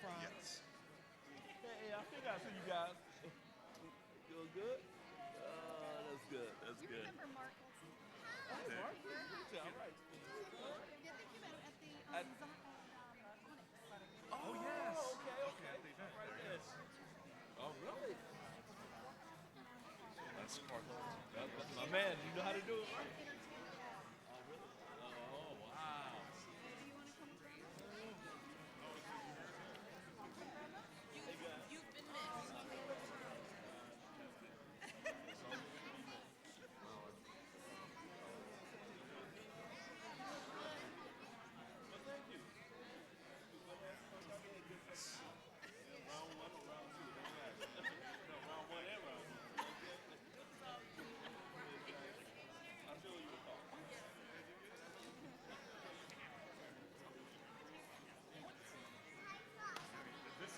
from. Yes. Hey, I think I see you guys. Doing good? That's good. That's You good. remember Mark Olson? Hey, Okay. Mark, good to meet you. All right. Yeah, I think you met him at the At, Onyx. Oh, yes. oh, okay, Okay, okay. at the All event. right There he then. is. Oh, really? That's Carlos. My man, you know how to do it, right? Entertainment Law. Oh, really? Oh, wow. Do you want to come grab us? Hey, guys. You've been missed. Well, thank you. Go ahead. Come in. Good to see you. Yeah, round one or round two, it don't matter. No, round one and round two. Exactly. I'll show you a call. This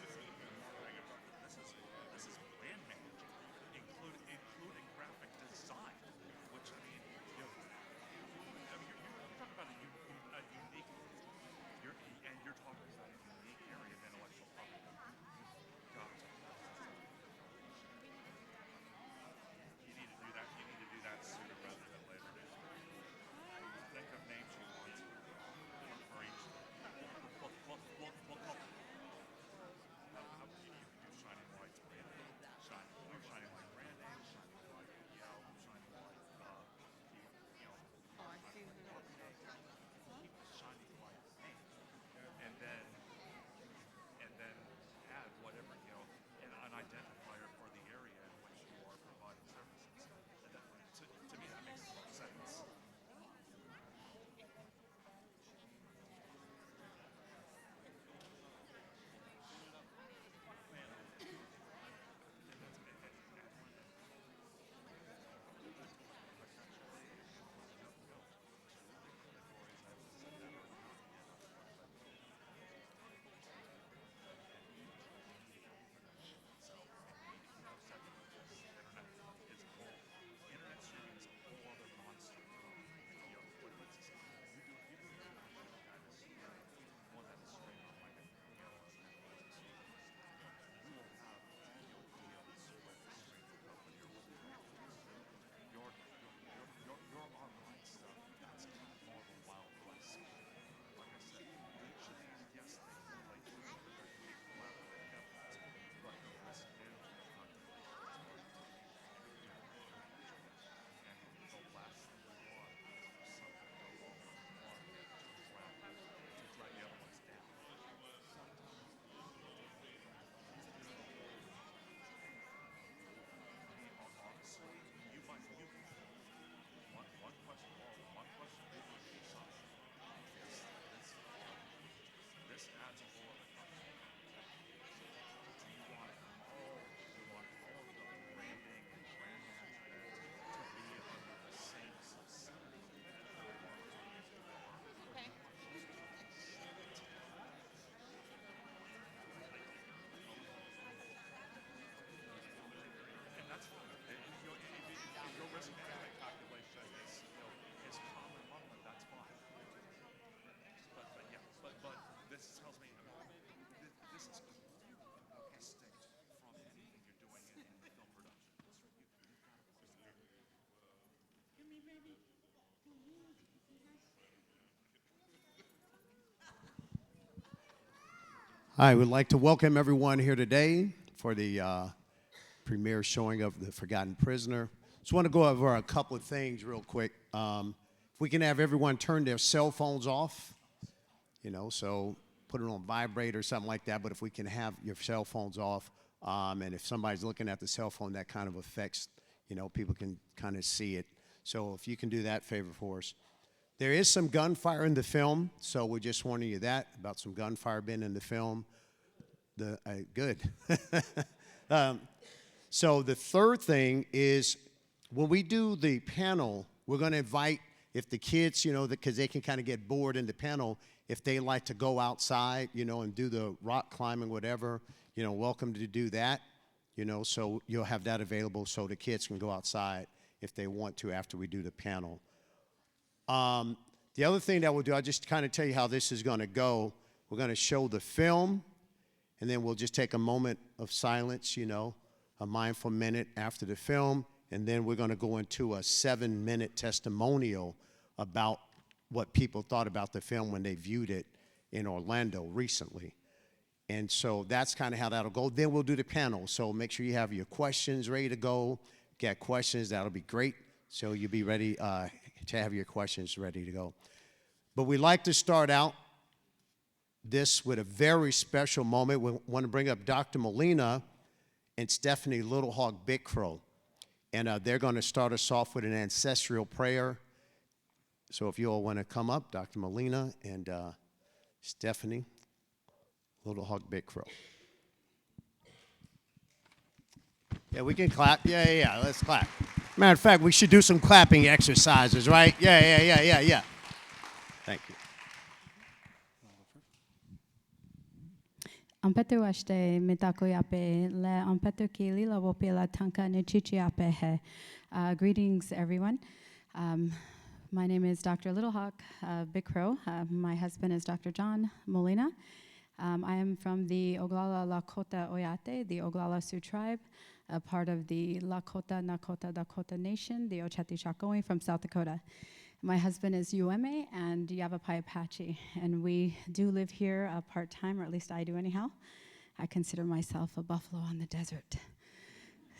is this is brand managing, including graphic design, which I mean, you're talking about a unique, you're talking about a unique area of intellectual property. God, you need to do that. You need to do that sooner rather than later. Think of names you want for each. We'll call. You can do shining lights branding, shining light branding, shining light, shining light, you know, Oh, I see. shining light paint, and then and then add whatever an identifier for the area in which you are providing services. And that, to me, that makes sense. Internet streaming is a whole other monster. You do one that is streamed on like you will have deals with streaming companies. Your online stuff, that's kind of more of a wild west. Like I said, usually, yes, they relate to it, but there can be collaborative efforts. But this new and the last thing you want is something to go wrong on one to drag the other ones down. I mean, honestly, you might you one question. Well, one question people should decide is this adds a whole other concept. Do you want all of the branding and brand management to be under the same subsidy? Okay. And that's fine. If your risk management calculation is common monthly, that's fine. But yeah, but this tells me this is clearly distinct from anything you're doing in film production. You've got to place that. I would like to welcome everyone here today for the premiere showing of The Forgotten Prisoner. Just want to go over a couple of things real quick. If we can have everyone turn their cell phones off, so put it on vibrate or something like that, but if we can have your cell phones off, and if somebody's looking at the cell phone, that kind of affects, people can kind of see it. So if you can do that favor for us. There is some gunfire in the film, so we're just warning you about some gunfire being in the film. Good. So the third thing is when we do the panel, we're going to invite, if the kids, because they can kind of get bored in the panel, if they like to go outside, and do the rock climbing, whatever, welcome to do that, so you'll have that available so the kids can go outside if they want to after we do the panel. The other thing that we'll do, I'll just kind of tell you how this is going to go. We're going to show the film, and then we'll just take a moment of silence, a mindful minute after the film, and then we're going to go into a 7-minute testimonial about what people thought about the film when they viewed it in Orlando recently. And so that's kind of how that'll go. Then we'll do the panel. So make sure you have your questions ready to go. Get questions, that'll be great. So you'll be ready to have your questions ready to go. But we like to start out this with a very special moment. We want to bring up Dr. Molina and Stephanie Little Hawk Big Crow. And they're going to start us off with an ancestral prayer. So if you all want to come up, Dr. Molina and Stephanie Little Hawk Big Crow. Yeah, we can clap. Yeah. Let's clap. Matter of fact, we should do some clapping exercises, right? Yeah. Thank you. Ampetu ashte mitako yape le ampetu ki lila wopila tanka nichichi yape he. Greetings, everyone. My name is Dr. Little Hawk Big Crow. My husband is Dr. John Molina. I am from the Oglala Lakota Oyate, the Oglala Sioux tribe, a part of the Lakota Nakota Dakota Nation, the Ocheti Chakoi from South Dakota. My husband is Ueme and Yavapai Apache, and we do live here part-time, or at least I do anyhow. I consider myself a buffalo on the desert.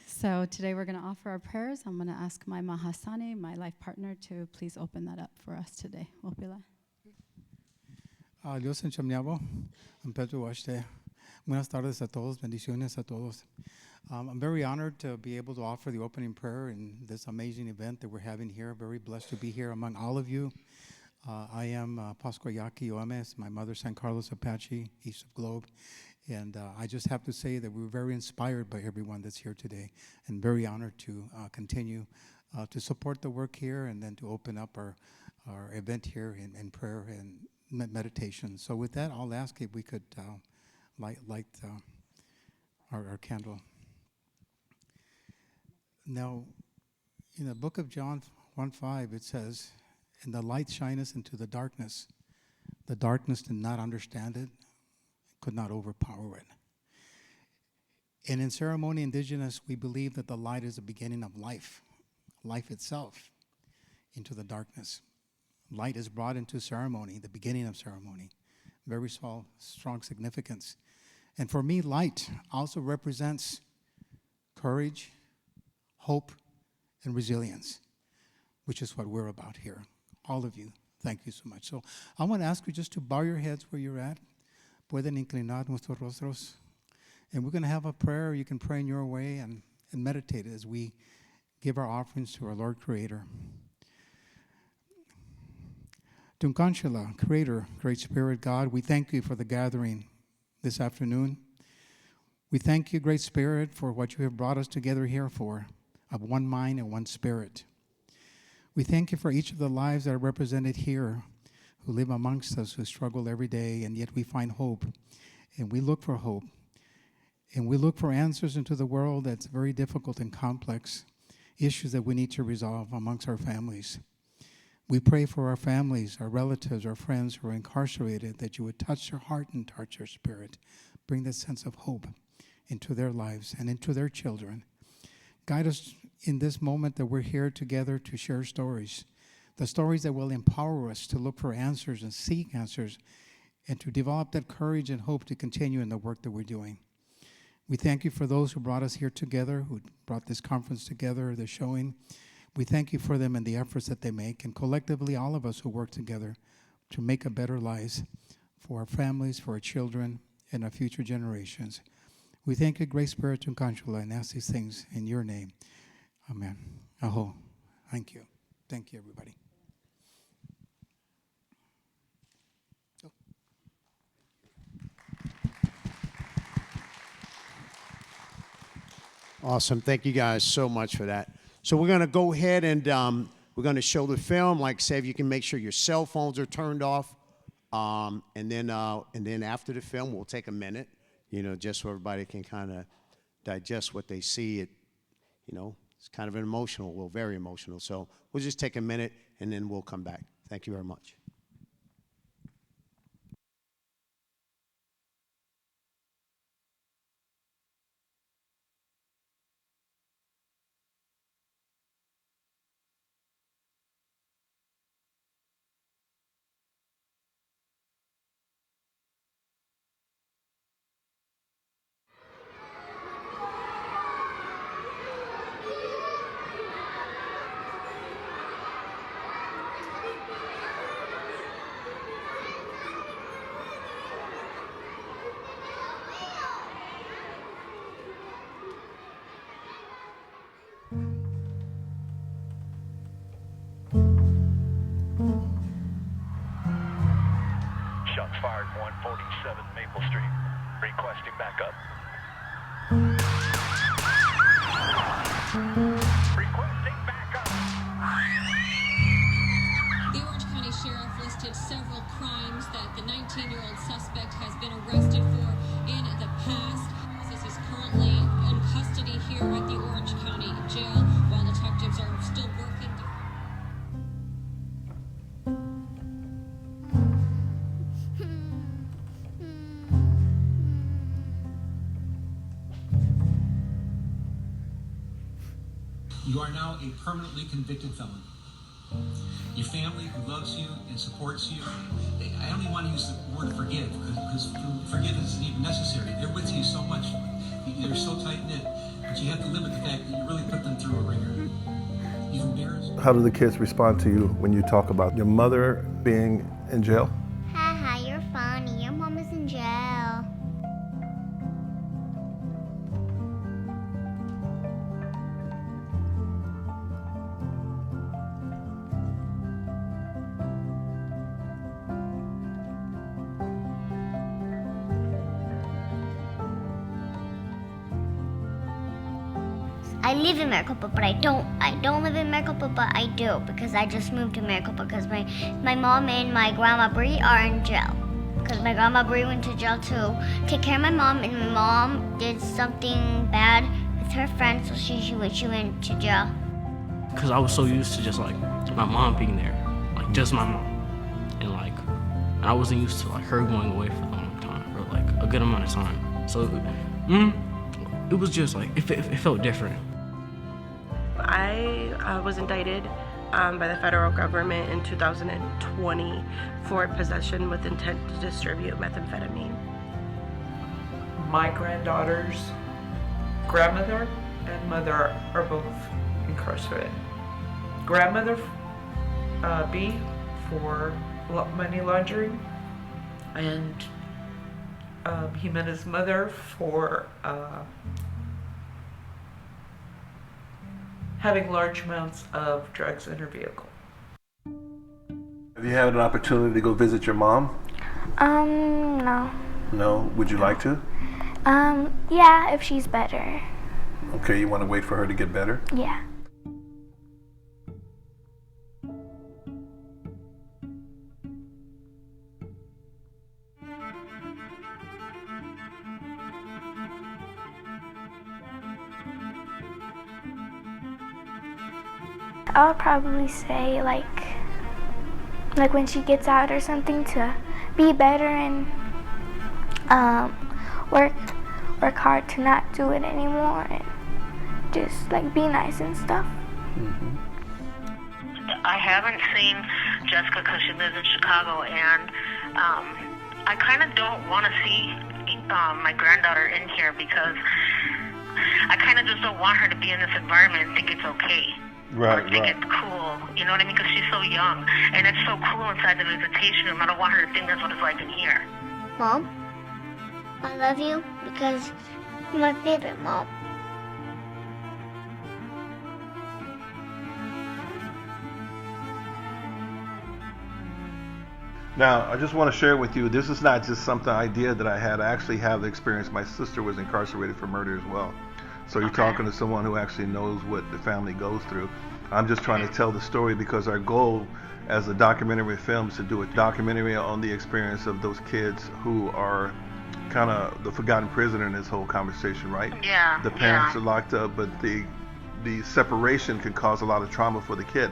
So today we're going to offer our prayers. I'm going to ask my Mahasani, my life partner, to please open that up for us today. Wopila. Dios en Chamniabo, Pedro Washte. Buenas tardes a todos, bendiciones a todos. I'm very honored to be able to offer the opening prayer in this amazing event that we're having here. Very blessed to be here among all of you. I am Pascuayaki Oames, my mother San Carlos Apache, East of Globe. And I just have to say that we're very inspired by everyone that's here today, and very honored to continue to support the work here and then to open up our event here in prayer and meditation. So with that, I'll ask if we could light our candle. Now, in the book of John 1:5, it says, "And the light shineth into the darkness did not understand it, could not overpower it." And in ceremony indigenous, we believe that the light is the beginning of life itself, into the darkness. Light is brought into ceremony, the beginning of ceremony. Very strong significance. And for me, light also represents courage, hope, and resilience, which is what we're about here. All of you, thank you so much. So I want to ask you just to bow your heads where you're at. Pueden inclinar nuestros rostros. And we're going to have a prayer. You can pray in your way and meditate as we give our offerings to our Lord Creator. Tunkanshila, Creator, Great Spirit God, we thank you for the gathering this afternoon. We thank you, Great Spirit, for what you have brought us together here for, of one mind and one spirit. We thank you for each of the lives that are represented here, who live amongst us, who struggle every day, and yet we find hope, and we look for hope. And we look for answers into the world that's very difficult and complex, issues that we need to resolve amongst our families. We pray for our families, our relatives, our friends who are incarcerated, that you would touch their heart and touch their spirit, bring that sense of hope into their lives and into their children. Guide us in this moment that we're here together to share stories, the stories that will empower us to look for answers and seek answers, and to develop that courage and hope to continue in the work that we're doing. We thank you for those who brought us here together, who brought this conference together, the showing. We thank you for them and the efforts that they make, and collectively all of us who work together to make a better lives for our families, for our children, and our future generations. We thank you, Great Spirit, Tunkanshula, and ask these things in your name. Amen. Aho. Thank you. Thank you, everybody. Awesome. Thank you guys so much for that. So we're going to go ahead and we're going to show the film. Like I said, you can make sure your cell phones are turned off. And then after the film, we'll take a minute, just so everybody can kind of digest what they see. It's kind of very emotional. So we'll just take a minute, and then we'll come back. Thank you very much. 47 Maple Street. Requesting backup. Requesting backup. The Orange County Sheriff listed several crimes that the 19-year-old suspect has been arrested for in the past. This is currently in custody here at the Orange County Jail while detectives are still working to... You are now a permanently convicted felon. Your family who loves you and supports you, I only want to use the word forgive because forgiveness isn't even necessary. They're with you so much. They're so tight-knit, but you have to live with the fact that you really put them through a ringer. You embarrassed. How do the kids respond to you when you talk about your mother being in jail? Haha, you're funny. Your mom is in jail. I live in Maricopa, but I don't live in Maricopa, but I do because I just moved to Maricopa because my mom and my grandma Bree are in jail. Because my grandma Bree went to jail to take care of my mom, and my mom did something bad with her friend, so she went to jail. Because I was so used to just like my mom being there, like just my mom, and like I wasn't used to like her going away for a long time or like a good amount of time. So it was just like it felt different. I was indicted by the federal government in 2020 for possession with intent to distribute methamphetamine. My granddaughter's grandmother and mother are both incarcerated. Grandmother B for money laundering, and Jimena's mother for having large amounts of drugs in her vehicle. Have you had an opportunity to go visit your mom? No. No? Would you like to? Yeah, if she's better. Okay, you want to wait for her to get better? Yeah. I'll probably say like when she gets out or something to be better and work hard to not do it anymore and just like be nice and stuff. Mm-hmm. I haven't seen Jessica because she lives in Chicago, and I kind of don't want to see my granddaughter in here because I kind of just don't want her to be in this environment and think it's okay. Right, or think it's cool, you know what I mean? Because she's so young, and it's so cool inside the visitation room. I don't want her to think that's what it's like in here. Mom, I love you because you're my favorite mom. Now, I just want to share with you, this is not just something idea that I had. I actually have the experience. My sister was incarcerated for murder as well. So you're talking to someone who actually knows what the family goes through. I'm just trying to tell the story because our goal as a documentary film is to do a documentary on the experience of those kids who are kind of the forgotten prisoner in this whole conversation, right? Yeah. The parents are locked up, but the separation can cause a lot of trauma for the kid.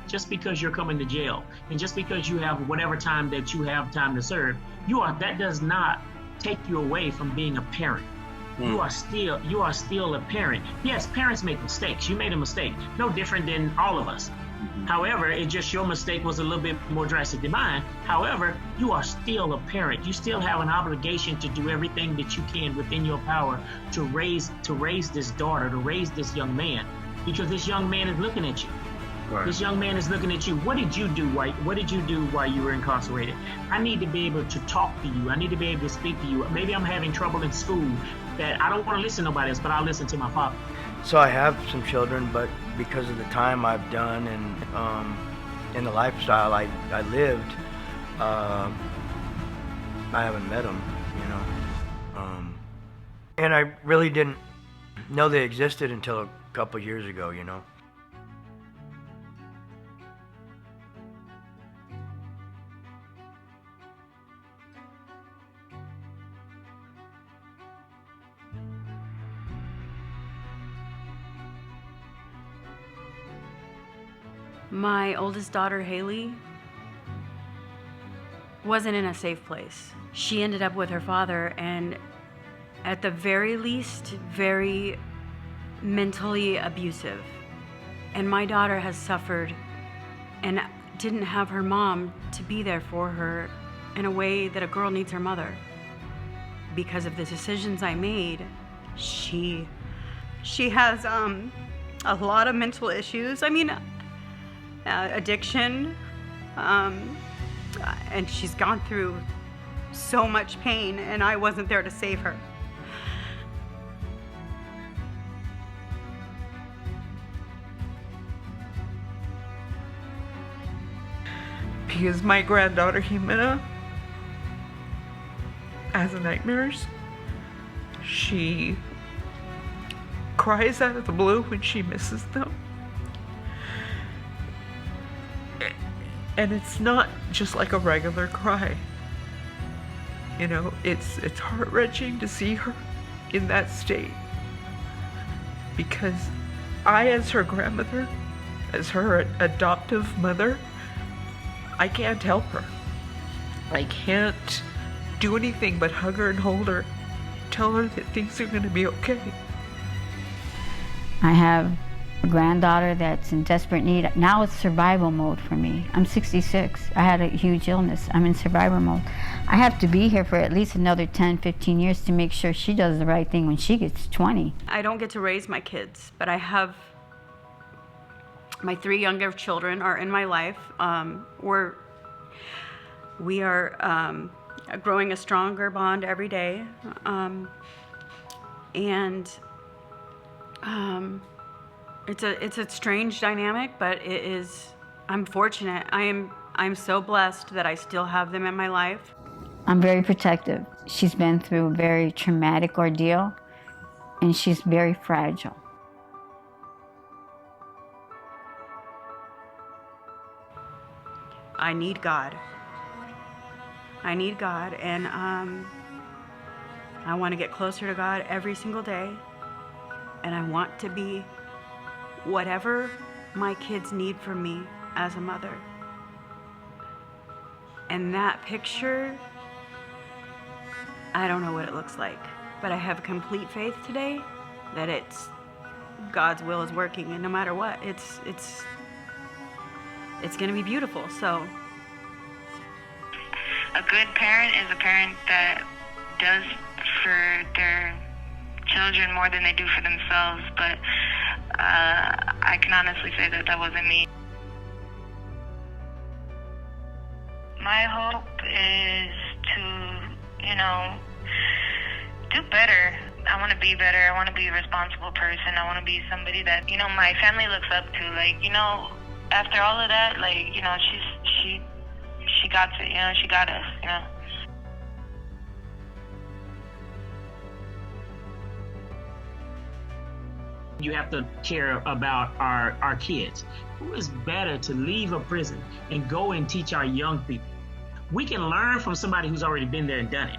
Just because you're coming to jail and just because you have whatever time that you have time to serve, that does not take you away from being a parent. You are still a parent. Yes, parents make mistakes. You made a mistake, no different than all of us. However, it's just your mistake was a little bit more drastic than mine. However, you are still a parent. You still have an obligation to do everything that you can within your power to raise this daughter, to raise this young man, because this young man is looking at you. Right. This young man is looking at you. What did you do while you were incarcerated? I need to be able to talk to you. I need to be able to speak to you. Maybe I'm having trouble in school that I don't want to listen to nobody else, but I'll listen to my father. So I have some children, but because of the time I've done and in the lifestyle I lived, I haven't met them, you know. And I really didn't know they existed until a couple years ago, you know. My oldest daughter, Haley, wasn't in a safe place. She ended up with her father, and at the very least, very mentally abusive. And my daughter has suffered and didn't have her mom to be there for her in a way that a girl needs her mother. Because of the decisions I made, she has a lot of mental issues. I mean, addiction, and she's gone through so much pain, and I wasn't there to save her. Because my granddaughter Jimena has nightmares. She cries out of the blue when she misses them. And it's not just like a regular cry. You know, it's heart-wrenching to see her in that state. Because I, as her grandmother, as her adoptive mother, I can't help her. I can't do anything but hug her and hold her, tell her that things are gonna be okay. I have a granddaughter that's in desperate need. Now it's survival mode for me. I'm 66. I had a huge illness. I'm in survival mode. I have to be here for at least another 10, 15 years to make sure she does the right thing when she gets 20. I don't get to raise my kids, but I have my 3 younger children are in my life. We are growing a stronger bond every day, it's a strange dynamic, but it is. I'm fortunate. I'm so blessed that I still have them in my life. I'm very protective. She's been through a very traumatic ordeal, and she's very fragile. I need God. I need God, and I want to get closer to God every single day, and I want to be whatever my kids need from me as a mother. And that picture, I don't know what it looks like, but I have complete faith today that it's God's will is working, and no matter what, it's going to be beautiful. So a good parent is a parent that does for their children more than they do for themselves, but I can honestly say that that wasn't me. My hope is to, do better. I want to be better. I want to be a responsible person. I want to be somebody that, my family looks up to. Like, after all of that, like, she got it, she got us, You have to care about our kids. Who is better to leave a prison and go and teach our young people? We can learn from somebody who's already been there and done it.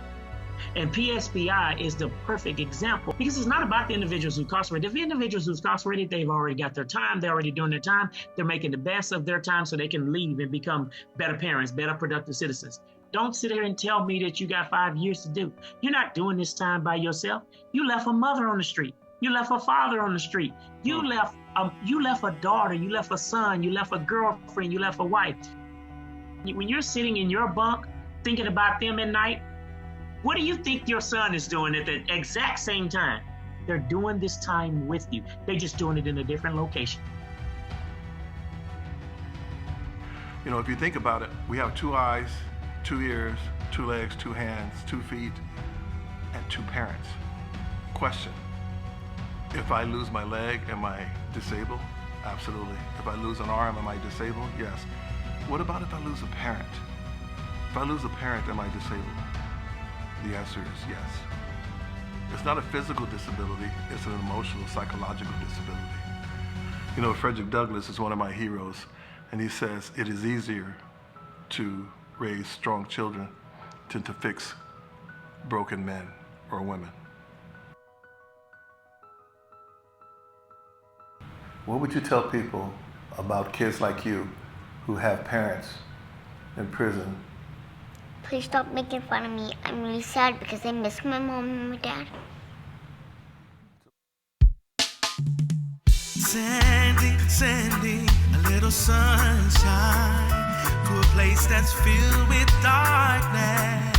And PSPI is the perfect example, because it's not about the individuals who's incarcerated. If the individuals who's incarcerated, they've already got their time, they're already doing their time, they're making the best of their time so they can leave and become better parents, better productive citizens. Don't sit here and tell me that you got 5 years to do. You're not doing this time by yourself. You left a mother on the street. You left a father on the street. You left a daughter, you left a son, you left a girlfriend, you left a wife. When you're sitting in your bunk thinking about them at night, what do you think your son is doing at the exact same time? They're doing this time with you. They're just doing it in a different location. If you think about it, we have 2 eyes, 2 ears, 2 legs, 2 hands, 2 feet, and 2 parents. Question: if I lose my leg, am I disabled? Absolutely. If I lose an arm, am I disabled? Yes. What about if I lose a parent? If I lose a parent, am I disabled? The answer is yes. It's not a physical disability, it's an emotional, psychological disability. You know, Frederick Douglass is one of my heroes, and he says it is easier to raise strong children than to fix broken men or women. What would you tell people about kids like you who have parents in prison? Please stop making fun of me. I'm really sad because I miss my mom and my dad. Sandy, Sandy, a little sunshine to a place that's filled with darkness.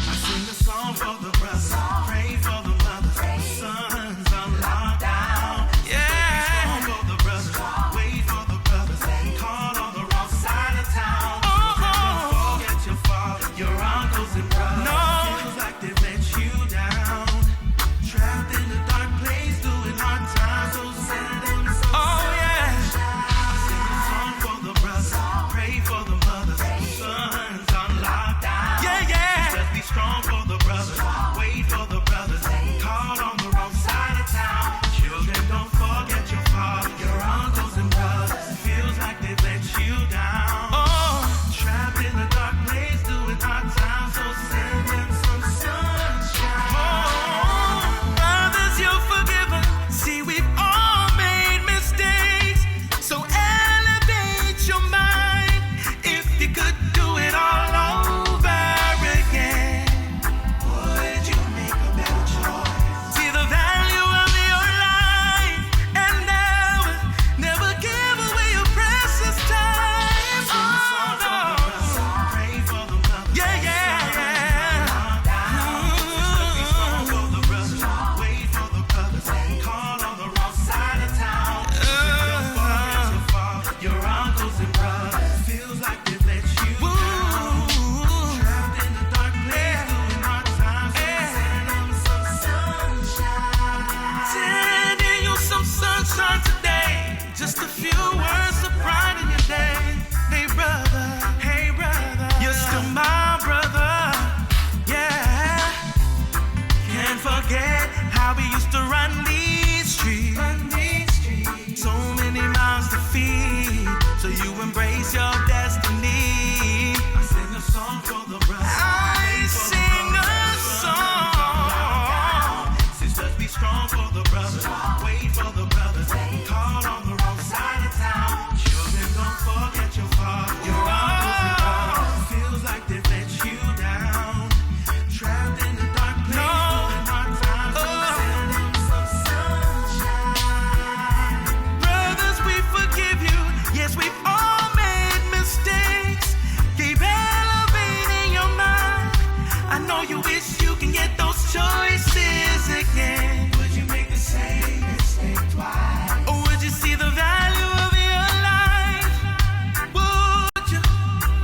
I sing a song for the brothers, pray for the mothers, sons on lockdown. Yeah, for the brothers, wait for the brothers, call on the wrong side of town. Don't forget your father, your uncles and brothers. No, feels like they let you down. Trapped in the dark place, doing hard times, so send them some sunshine. Sing a song for the brothers, pray for the mothers, sons on lockdown. Yeah, yeah. Just be strong for the brothers, wait for the brothers, caught on the wrong side of town. Children, don't forget your father, your uncles and brothers. Feels like they've let you down. Oh, trapped in the dark place, doing hard times, so send them some sunshine. Oh, brothers, you're forgiven. See, we've all made mistakes, so elevate your mind. If you could do it all over again, would you make a better choice? See the value of your life and never give away your precious time. Oh, no. Pray for the brothers. Yeah, yeah, yeah. Be strong for the brothers, wait for the brothers, call on the wrong side of town. Don't forget your father, your uncles and brothers. Feels like they've let you down. Trapped in the dark place, doing hard times, so send them some sunshine. Sending you some sunshine today. Just a few words of pride in your day. Hey brother, you're still my brother. Yeah, can't forget how we used to run these streets. So many mouths to feed, so you embrace your destiny. I sing a song for the brothers. I sing a song. Sisters, be strong for the brothers, wait for the brothers, call on the wrong side of town. Children, don't forget your father, your uncles and brothers. Feels like they've let you down. Trapped in the dark place, doing hard times, so send them some sunshine. Brothers, we forgive you. Yes, we've all made mistakes. Keep elevating your mind. I know you wish you can get those choices again. Would you make the same mistake twice? Or would you see the value of your life? Would you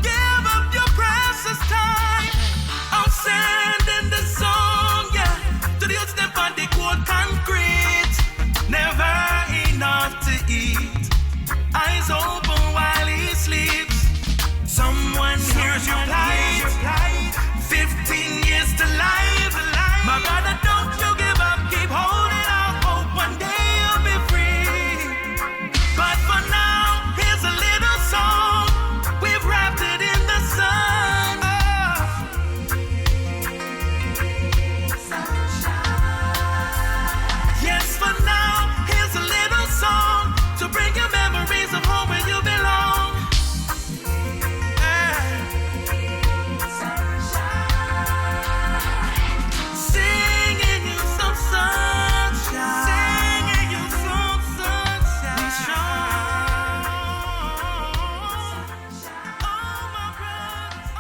give up your precious time? I'm sending the song, yeah, to the step on the cold concrete. Never enough to eat. Eyes open while he sleeps. Someone hears your plight. 15 years to life. My brother, don't you give up. Keep holding out hope. One day you'll be free. But for now, here's a little song. We've wrapped it in the sun. Yes, for now, here's a little song to bring you memories of home where you belong. Singing you some sunshine. Singing you some sunshine. Be strong. Oh, my brothers,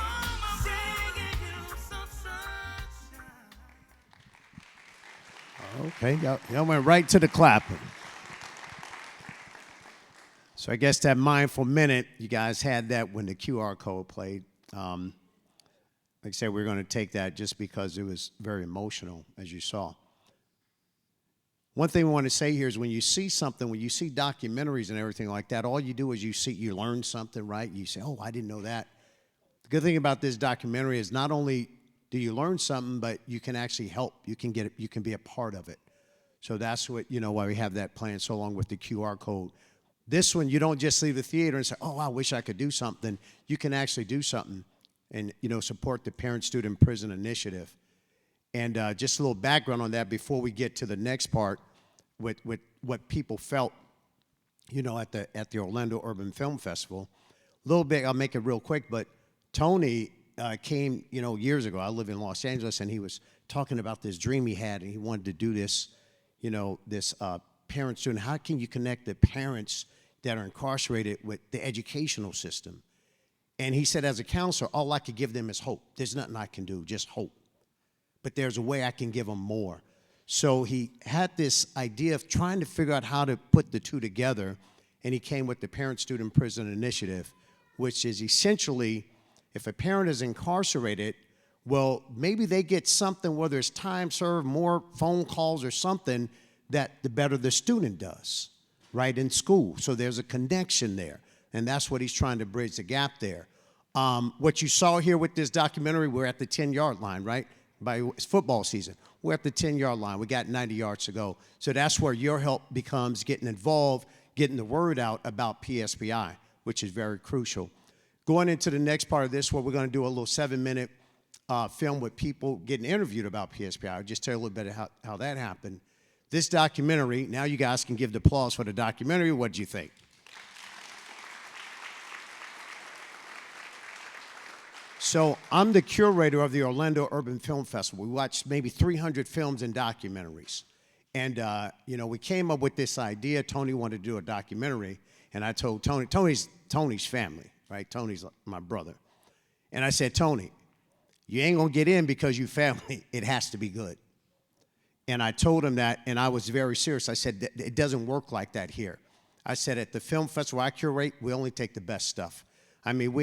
singing you some sunshine. Okay, y'all went right to the clapping. So I guess that mindful minute, you guys had that when the QR code played. Like I said, we're going to take that just because it was very emotional, as you saw. One thing we want to say here is when you see something, when you see documentaries and everything like that, all you do is you learn something, right? You say, oh, I didn't know that. The good thing about this documentary is not only do you learn something, but you can actually help. You can be a part of it. So that's what, why we have that plan so long with the QR code. This one, you don't just leave the theater and say, oh, I wish I could do something. You can actually do something and, support the Parent Student Prison Initiative. And just a little background on that before we get to the next part with what people felt, at the Orlando Urban Film Festival. A little bit, I'll make it real quick, but Tony came, years ago. I live in Los Angeles, and he was talking about this dream he had, and he wanted to do this, this parent student. How can you connect the parents that are incarcerated with the educational system? And he said, as a counselor, all I could give them is hope. There's nothing I can do, just hope. But there's a way I can give them more. So he had this idea of trying to figure out how to put the two together, and he came with the Parent Student Prison Initiative, which is essentially, if a parent is incarcerated, well, maybe they get something, whether it's time served, more phone calls or something, that the better the student does, right, in school. So there's a connection there, and that's what he's trying to bridge the gap there. What you saw here with this documentary, we're at the 10-yard line, right? It's football season. We're at the 10-yard line. We got 90 yards to go. So that's where your help becomes getting involved, getting the word out about PSPI, which is very crucial. Going into the next part of this, where we're going to do a little 7-minute film with people getting interviewed about PSPI. I'll just tell you a little bit of how that happened. This documentary, now you guys can give the applause for the documentary. What did you think? So I'm the curator of the Orlando Urban Film Festival. We watched maybe 300 films and documentaries. And, we came up with this idea. Tony wanted to do a documentary. And I told Tony, Tony's family, right? Tony's my brother. And I said, Tony, you ain't going to get in because you family. It has to be good. And I told him that, and I was very serious. I said, it doesn't work like that here. I said, at the film festival I curate, we only take the best stuff. I mean,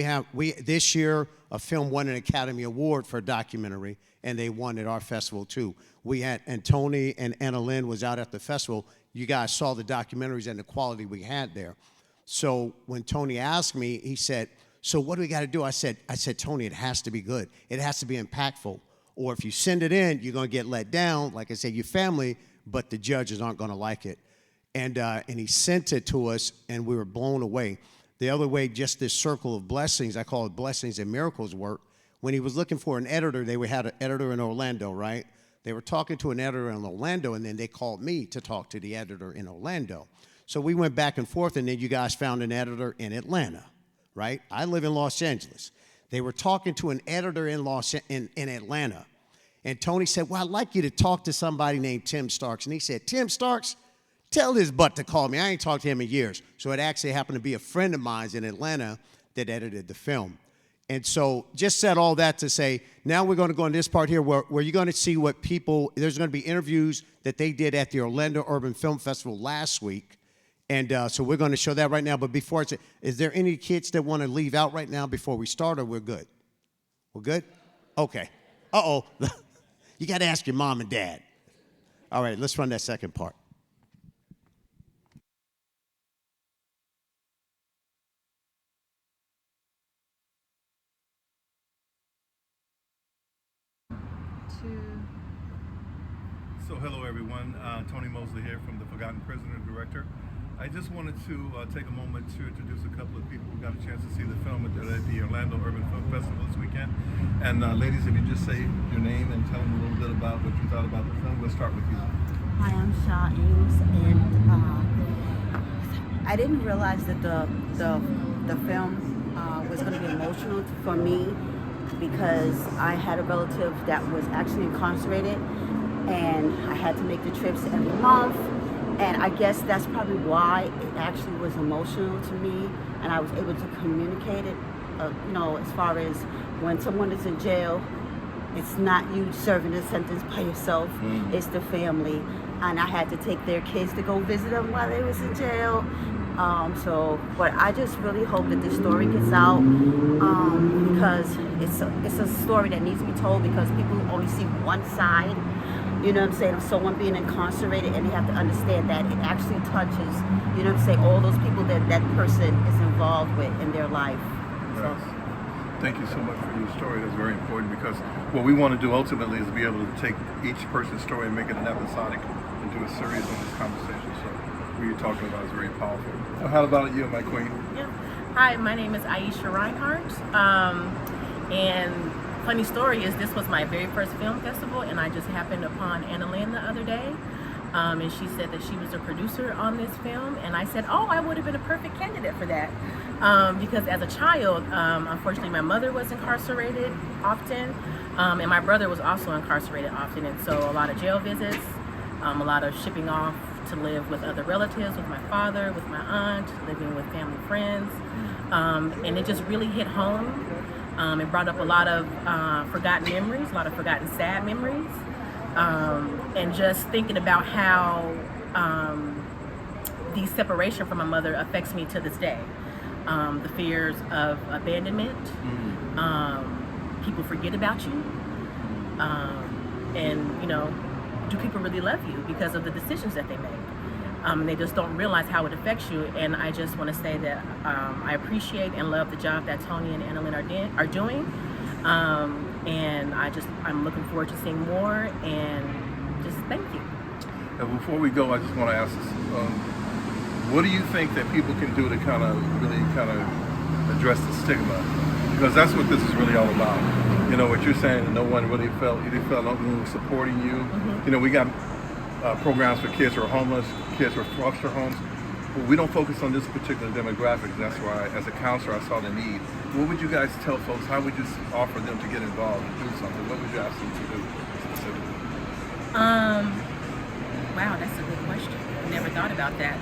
this year, a film won an Academy Award for a documentary, and they won at our festival, too. And Tony and Anna Lynn was out at the festival. You guys saw the documentaries and the quality we had there. So when Tony asked me, he said, so what do we got to do? I said, Tony, it has to be good. It has to be impactful. Or if you send it in, you're going to get let down. Like I said, your family, but the judges aren't going to like it. And he sent it to us, and we were blown away. The other way, just this circle of blessings, I call it blessings and miracles work. When he was looking for an editor, they had an editor in Orlando, right? They were talking to an editor in Orlando, and then they called me to talk to the editor in Orlando. So we went back and forth, and then you guys found an editor in Atlanta, right? I live in Los Angeles. They were talking to an editor in Atlanta. And Tony said, well, I'd like you to talk to somebody named Tim Starks. And he said, Tim Starks? Tell his butt to call me. I ain't talked to him in years. So it actually happened to be a friend of mine in Atlanta that edited the film. And so just said all that to say, now we're going to go in this part here where you're going to see what people, there's going to be interviews that they did at the Orlando Urban Film Festival last week. And so we're going to show that right now. But before, is there any kids that want to leave out right now before we start, or we're good? We're good? Okay. Uh-oh. You got to ask your mom and dad. All right, let's run that second part. So hello everyone, Tony Mosley here from the Forgotten Prisoner Director. I just wanted to take a moment to introduce a couple of people who got a chance to see the film at the Orlando Urban Film Festival this weekend. And ladies, if you just say your name and tell them a little bit about what you thought about the film, we'll start with you. Hi, I'm Shaw Ames, and I didn't realize that the film was going to be emotional for me, because I had a relative that was actually incarcerated, and I had to make the trips every month, and I guess that's probably why it actually was emotional to me, and I was able to communicate it, as far as when someone is in jail, it's not you serving the sentence by yourself, it's the family, and I had to take their kids to go visit them while they was in jail. But I just really hope that this story gets out, because it's a story that needs to be told, because people only see one side, you know what I'm saying, of someone being incarcerated, and they have to understand that it actually touches, you know what I'm saying, all those people that person is involved with in their life. Yes. Thank you so much for your story. That's very important because what we want to do ultimately is be able to take each person's story and make it an episodic and do a series on this conversation. So what you're talking about is very powerful. So how about you, my queen? Yeah. Hi, my name is Aisha Reinhardt. And funny story is this was my very first film festival, and I just happened upon Anna Lynn the other day. And she said that she was a producer on this film, and I said, oh, I would have been a perfect candidate for that. Because as a child, unfortunately, my mother was incarcerated often, and my brother was also incarcerated often, and so a lot of jail visits, a lot of shipping off to live with other relatives, with my father, with my aunt, living with family friends, and it just really hit home. It brought up a lot of forgotten memories, a lot of forgotten sad memories. And just thinking about how the separation from my mother affects me to this day. The fears of abandonment, people forget about you, and you know, do people really love you because of the decisions that they make? They just don't realize how it affects you. And I just want to say that I appreciate and love the job that Tony and Annalyn are doing. And I'm looking forward to seeing more, and just thank you. And before we go, I just want to ask this, what do you think that people can do to really address the stigma? Because that's what this is really all about. You know, what you're saying, that no one really felt no one was supporting you. You know, we got programs for kids who are homeless, kids who are foster homes. But we don't focus on this particular demographic. That's why, as a counselor, I saw the need. What would you guys tell folks? How would you offer them to get involved and do something? What would you ask them to do specifically? Wow, that's a good question. Never thought about that.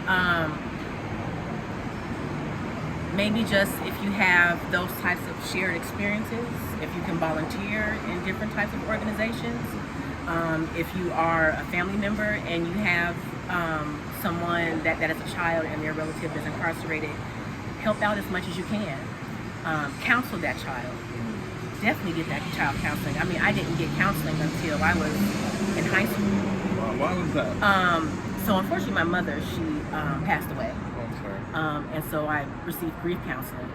Maybe just if you have those types of shared experiences, if you can volunteer in different types of organizations, if you are a family member and you have someone that is a child and their relative is incarcerated, help out as much as you can. Counsel that child. Definitely get that child counseling. I mean, I didn't get counseling until I was in high school. Why was that? So unfortunately, my mother, she passed away. Oh, I'm sorry. And so I received grief counseling.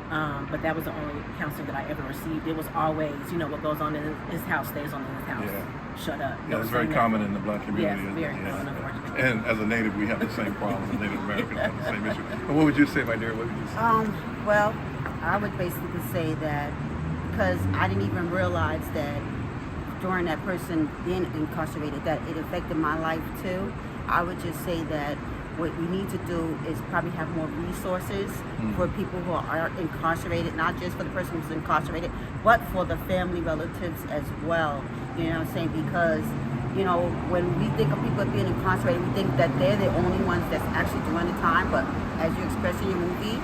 But that was the only counseling that I ever received. It was always, you know, what goes on in his house stays on in his house. Yeah. Shut up. Yeah, it's very common in the black community. Yes, very common, unfortunately. And as a native, we have the same problem. Native Americans have the same issue. And what would you say, my dear? What would you say? Well, I would basically say that because I didn't even realize that during that person being incarcerated that it affected my life too. I would just say that what we need to do is probably have more resources for people who are incarcerated, not just for the person who's incarcerated, but for the family relatives as well. You know what I'm saying? Because, you know, when we think of people being incarcerated, we think that they're the only ones that's actually doing the time. But as you express in your movie,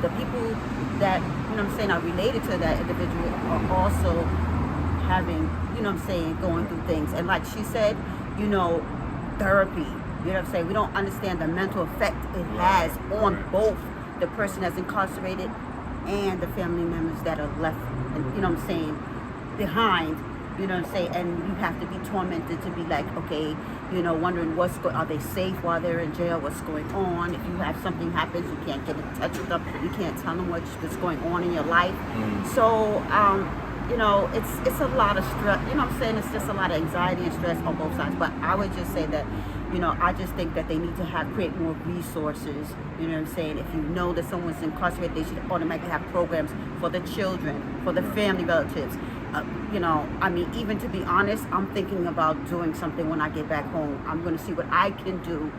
the people that, you know what I'm saying, are related to that individual are also having, you know what I'm saying, going through things. And like she said, you know, therapy. You know what I'm saying? We don't understand the mental effect it has on both the person that's incarcerated and the family members that are left, you know what I'm saying, behind. You know what I'm saying? And you have to be tormented to be like, okay, you know, wondering are they safe while they're in jail? What's going on? If you have something happens, you can't get in touch with them. You can't tell them what's going on in your life. So, you know, it's a lot of stress. You know what I'm saying? It's just a lot of anxiety and stress on both sides. But I would just say that, you know, I just think that they need to create more resources. You know what I'm saying? If you know that someone's incarcerated, they should automatically have programs for the children, for the family relatives. You know, I mean, even to be honest, I'm thinking about doing something when I get back home. I'm going to see what I can do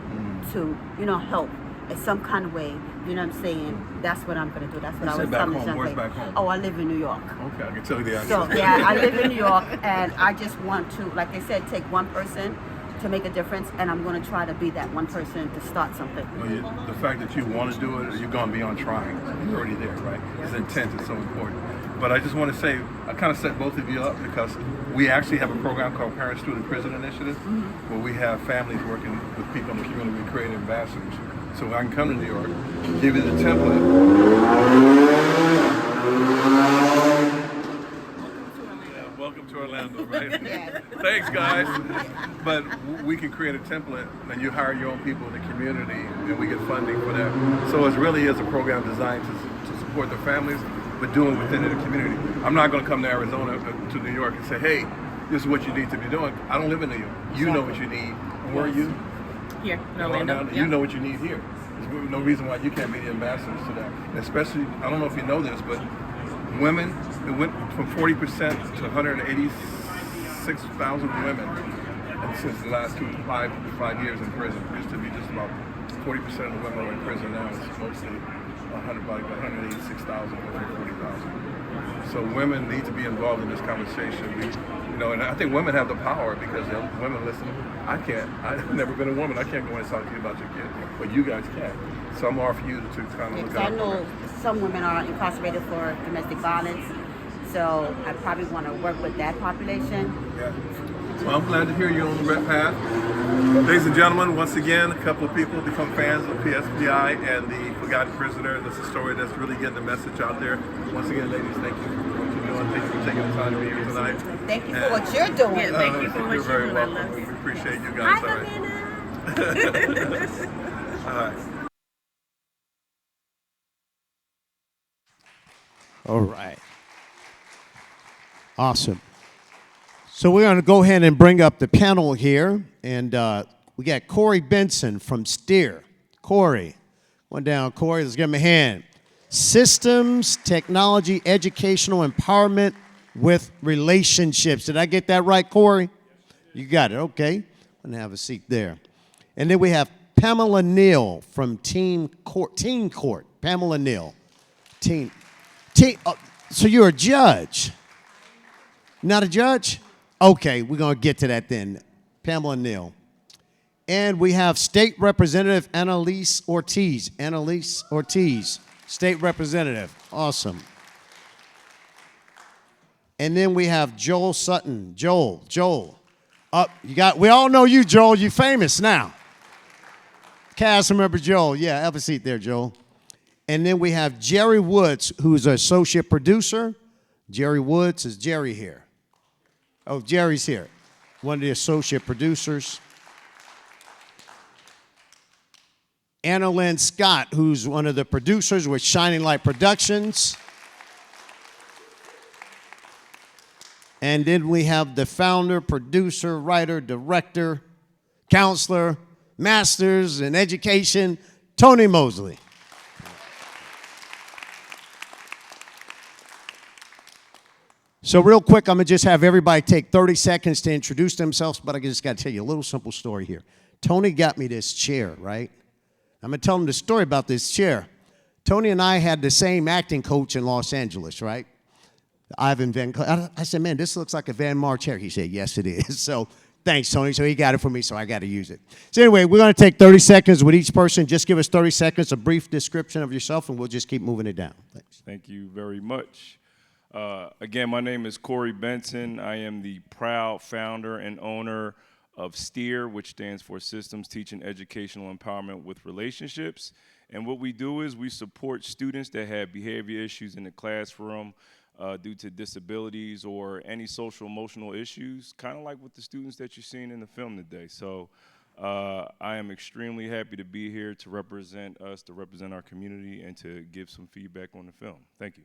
to, you know, help in some kind of way. You know what I'm saying? That's what I'm going to do. That's what I was telling you. Where's back home? Oh, I live in New York. Okay, I can tell you the answer. So, yeah, I live in New York, and I just want to, like I said, take one person to make a difference, and I'm going to try to be that one person to start something. Well, the fact that you want to do it, you're going beyond trying. You're already there, right? His intent is so important. But I just want to say, I kind of set both of you up because we actually have a program called Parent Student Prison Initiative, where we have families working with people in the community. We create ambassadors. So I can come to New York, give you the template. Welcome to Orlando, right? Thanks, guys. But we can create a template, and you hire your own people in the community, and we get funding for that. So it really is a program designed to support the families, but doing within the community. I'm not going to come to Arizona, to New York, and say, hey, this is what you need to be doing. I don't live in New York. You know what you need. Where are you? Here, in Orlando. You know what you need here. There's no reason why you can't be the ambassadors to that. And especially, I don't know if you know this, but women, it went from 40% to 186,000 women since the last 5 years in prison. It used to be just about 40% of the women are in prison now. It's mostly 186,000 over 40,000. So women need to be involved in this conversation. And I think women have the power because women listen. I can't. I've never been a woman. I can't go and talk to you about your kid, but you guys can. So I'm all for you to kind of look I out. know some women are incarcerated for domestic violence, so I probably want to work with that population. Yeah. Well, I'm glad to hear you on the red path. Ladies and gentlemen, once again, a couple of people become fans of PSPI and the Forgotten Prisoner. That's a story that's really getting the message out there. Once again, ladies, thank you for what you're doing. Thank you for taking the time to be here tonight. Thank you for what you're doing. Yeah, thank you for what You're very you're doing. welcome. We appreciate you guys. Hi, All right. All right. All right. Awesome. So we're going to go ahead and bring up the panel here. And we got Corey Benson from STEER. Corey. One down, Corey. Let's give him a hand. Systems, Technology, Educational Empowerment with Relationships. Did I get that right, Corey? You got it. Okay. I'm going to have a seat there. And then we have Pamela Neal from Teen Court. Pamela Neal. So you're a judge? Not a judge? Okay, we're going to get to that then. Pamela Neal. And we have State Representative Annalise Ortiz. Annalise Ortiz, State Representative. Awesome. And then we have Joel Sutton. Joel. We all know you, Joel. You're famous now. Cast member Joel. Yeah, have a seat there, Joel. And then we have Jerry Woods, who's an associate producer. Jerry Woods. Is Jerry here? Oh, Jerry's here. One of the associate producers. Anna Lynn Scott, who's one of the producers with Shining Light Productions. And then we have the founder, producer, writer, director, counselor, masters in education, Tony Mosley. So real quick, I'm going to just have everybody take 30 seconds to introduce themselves, but I just got to tell you a little simple story here. Tony got me this chair, right? I'm going to tell him the story about this chair. Tony and I had the same acting coach in Los Angeles, right? Ivan Van. I said, man, this looks like a Van Mar chair. He said, yes, it is. So thanks, Tony. So he got it for me, so I got to use it. So anyway, we're going to take 30 seconds with each person. Just give us 30 seconds, a brief description of yourself, and we'll just keep moving it down. Thanks. Thank you very much. Again, my name is Corey Benson. I am the proud founder and owner of STEER, which stands for Systems Teaching Educational Empowerment with Relationships. And what we do is we support students that have behavior issues in the classroom due to disabilities or any social emotional issues, kind of like with the students that you're seeing in the film today. So I am extremely happy to be here to represent us, to represent our community, and to give some feedback on the film. Thank you.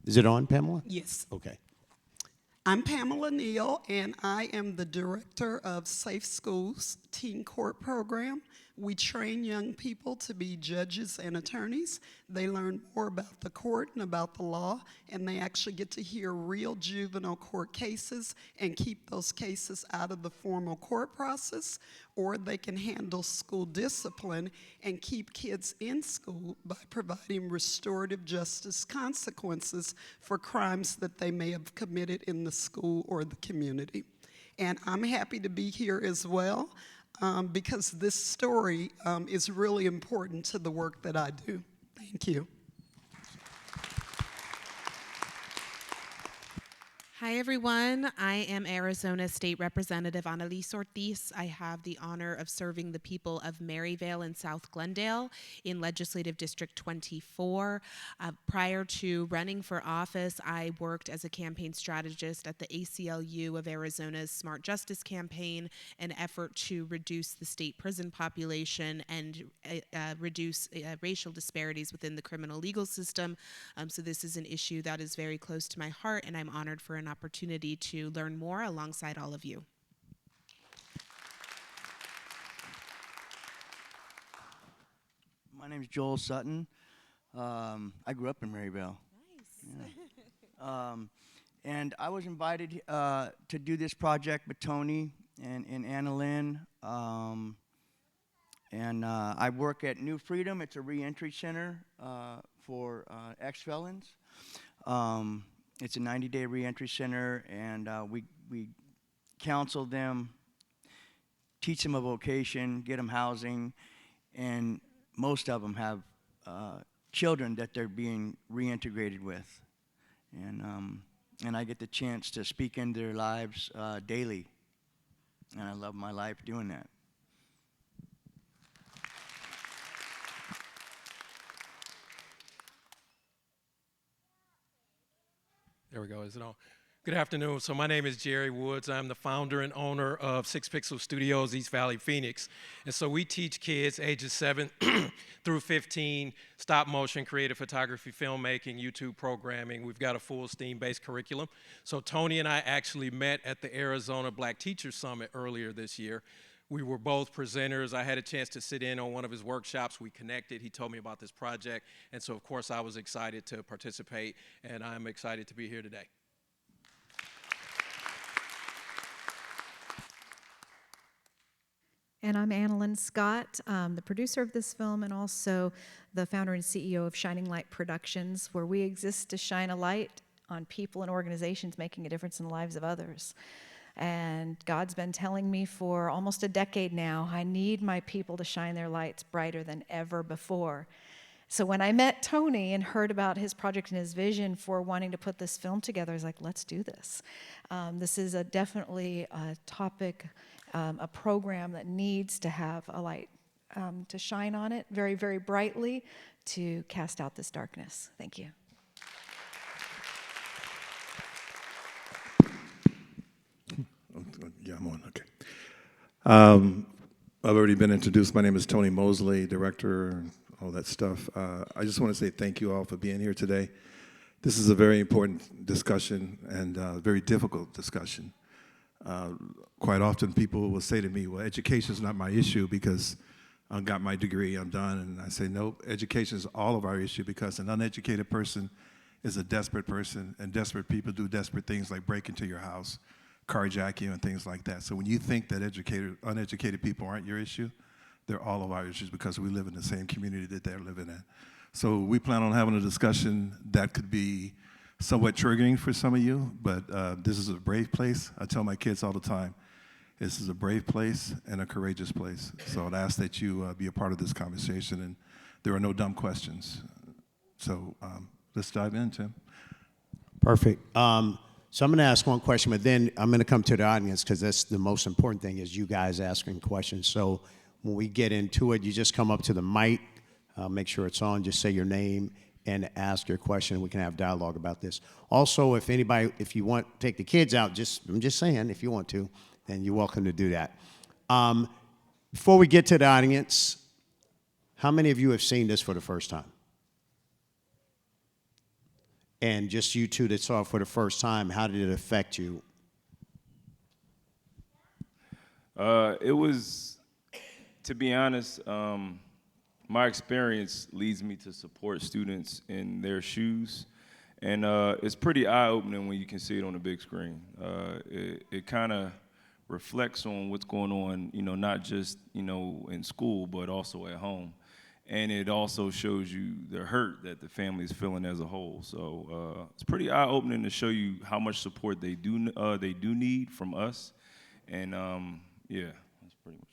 Is it on, Pamela? Yes. Okay. I'm Pamela Neal, and I am the director of Safe Schools Teen Court Program. We train young people to be judges and attorneys. They learn more about the court and about the law, and they actually get to hear real juvenile court cases and keep those cases out of the formal court process, or they can handle school discipline and keep kids in school by providing restorative justice consequences for crimes that they may have committed in the school or the community. And I'm happy to be here as well. Because this story is really important to the work that I do. Thank you. Hi, everyone. I am Arizona State Representative Annalise Ortiz. I have the honor of serving the people of Maryvale and South Glendale in Legislative District 24. Prior to running for office, I worked as a campaign strategist at the ACLU of Arizona's Smart Justice Campaign, an effort to reduce the state prison population and reduce racial disparities within the criminal legal system. So this is an issue that is very close to my heart, and I'm honored for an opportunity to learn more alongside all of you. My name is Joel Sutton. I grew up in Maryvale. Nice. Yeah. And I was invited to do this project with Tony and Anna Lynn. I work at New Freedom. It's a reentry center for ex-felons. It's a 90-day reentry center, and we counsel them, teach them a vocation, get them housing, and most of them have children that they're being reintegrated with. And I get the chance to speak into their lives daily, and I love my life doing that. There we go. Is it on? Good afternoon. So my name is Jerry Woods. I'm the founder and owner of 6 Pixel Studios, East Valley, Phoenix. And so we teach kids ages 7 through 15 stop motion, creative photography, filmmaking, YouTube programming. We've got a full STEAM-based curriculum. So Tony and I actually met at the Arizona Black Teachers Summit earlier this year. We were both presenters. I had a chance to sit in on one of his workshops. We connected. He told me about this project. And so, of course, I was excited to participate, and I'm excited to be here today. And I'm Annalyn Scott, the producer of this film and also the founder and CEO of Shining Light Productions, where we exist to shine a light on people and organizations making a difference in the lives of others. And God's been telling me for almost a decade now, I need my people to shine their lights brighter than ever before. So when I met Tony and heard about his project and his vision for wanting to put this film together, I was like, let's do this. This is definitely a topic, a program that needs to have a light to shine on it very, very brightly to cast out this darkness. Thank you. Yeah, I'm on, okay. I've already been introduced. My name is Tony Mosley, director, all that stuff. I just want to say thank you all for being here today. This is a very important discussion and a very difficult discussion. Quite often people will say to me, well, education is not my issue because I got my degree, I'm done. And I say, nope, education is all of our issue because an uneducated person is a desperate person, and desperate people do desperate things like break into your house, carjack you, and things like that. So when you think that uneducated people aren't your issue, they're all of our issues because we live in the same community that they're living in. So we plan on having a discussion that could be somewhat triggering for some of you, but this is a brave place. I tell my kids all the time, this is a brave place and a courageous place. So I'd ask that you be a part of this conversation, and there are no dumb questions. So let's dive in, Tim. Perfect. So I'm going to ask one question, but then I'm going to come to the audience because that's the most important thing is you guys asking questions. So when we get into it, you just come up to the mic, make sure it's on, just say your name and ask your question. We can have dialogue about this. Also, if you want to take the kids out, I'm just saying, if you want to, then you're welcome to do that. Before we get to the audience, how many of you have seen this for the first time? And just you two that saw it for the first time, how did it affect you? It was, to be honest, my experience leads me to support students in their shoes. And it's pretty eye-opening when you can see it on the big screen. It kind of reflects on what's going on, not just, in school, but also at home. And it also shows you the hurt that the family is feeling as a whole. So it's pretty eye-opening to show you how much support they do need from us. And yeah, that's pretty much.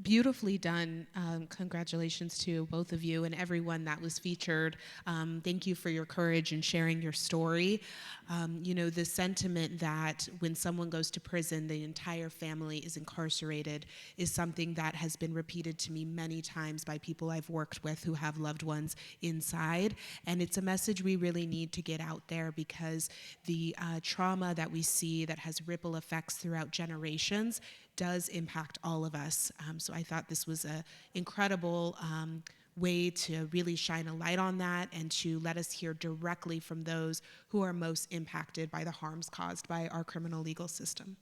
Beautifully done. Congratulations to both of you and everyone that was featured. Thank you for your courage in sharing your story. The sentiment that when someone goes to prison, the entire family is incarcerated is something that has been repeated to me many times by people I've worked with who have loved ones inside. And it's a message we really need to get out there, because the trauma that we see that has ripple effects throughout generations does impact all of us. So I thought this was an incredible way to really shine a light on that and to let us hear directly from those who are most impacted by the harms caused by our criminal legal system.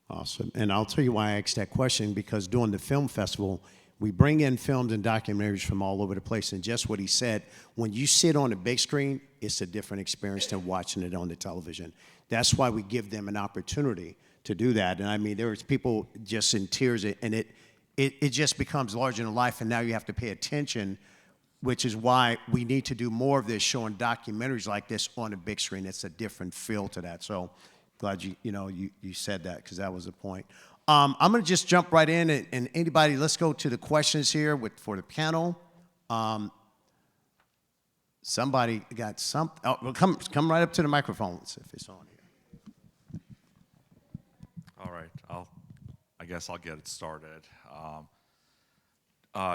Awesome. And I'll tell you why I asked that question, because during the film festival, we bring in films and documentaries from all over the place. And just what he said, when you sit on the big screen, it's a different experience than watching it on the television. That's why we give them an opportunity to do that. And I mean, there's people just in tears, and it just becomes larger than life, and now you have to pay attention, which is why we need to do more of this, showing documentaries like this on the big screen. It's a different feel to that. So glad you said that, because that was the point. I'm gonna just jump right in, and anybody, let's go to the questions here for the panel. Somebody got something. Oh, well, come right up to the microphone if it's on here. All right, I guess I'll get it started.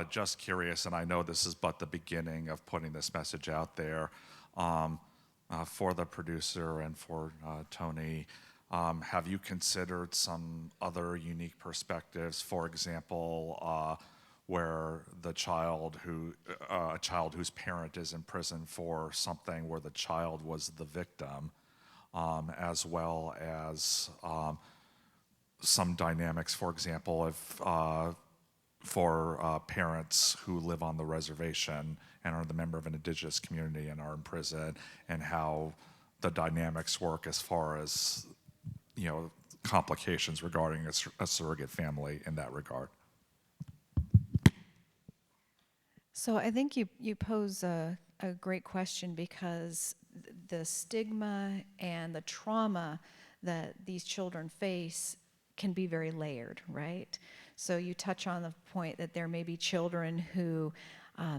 Just curious, and I know this is but the beginning of putting this message out there, for the producer and for Tony, have you considered some other unique perspectives? For example, where a child whose parent is in prison for something where the child was the victim, as well as some dynamics, for example, if for parents who live on the reservation and are the member of an indigenous community and are in prison, and how the dynamics work as far as, complications regarding a surrogate family in that regard. So I think you pose a great question, because the stigma and the trauma that these children face can be very layered, right? So you touch on the point that there may be children who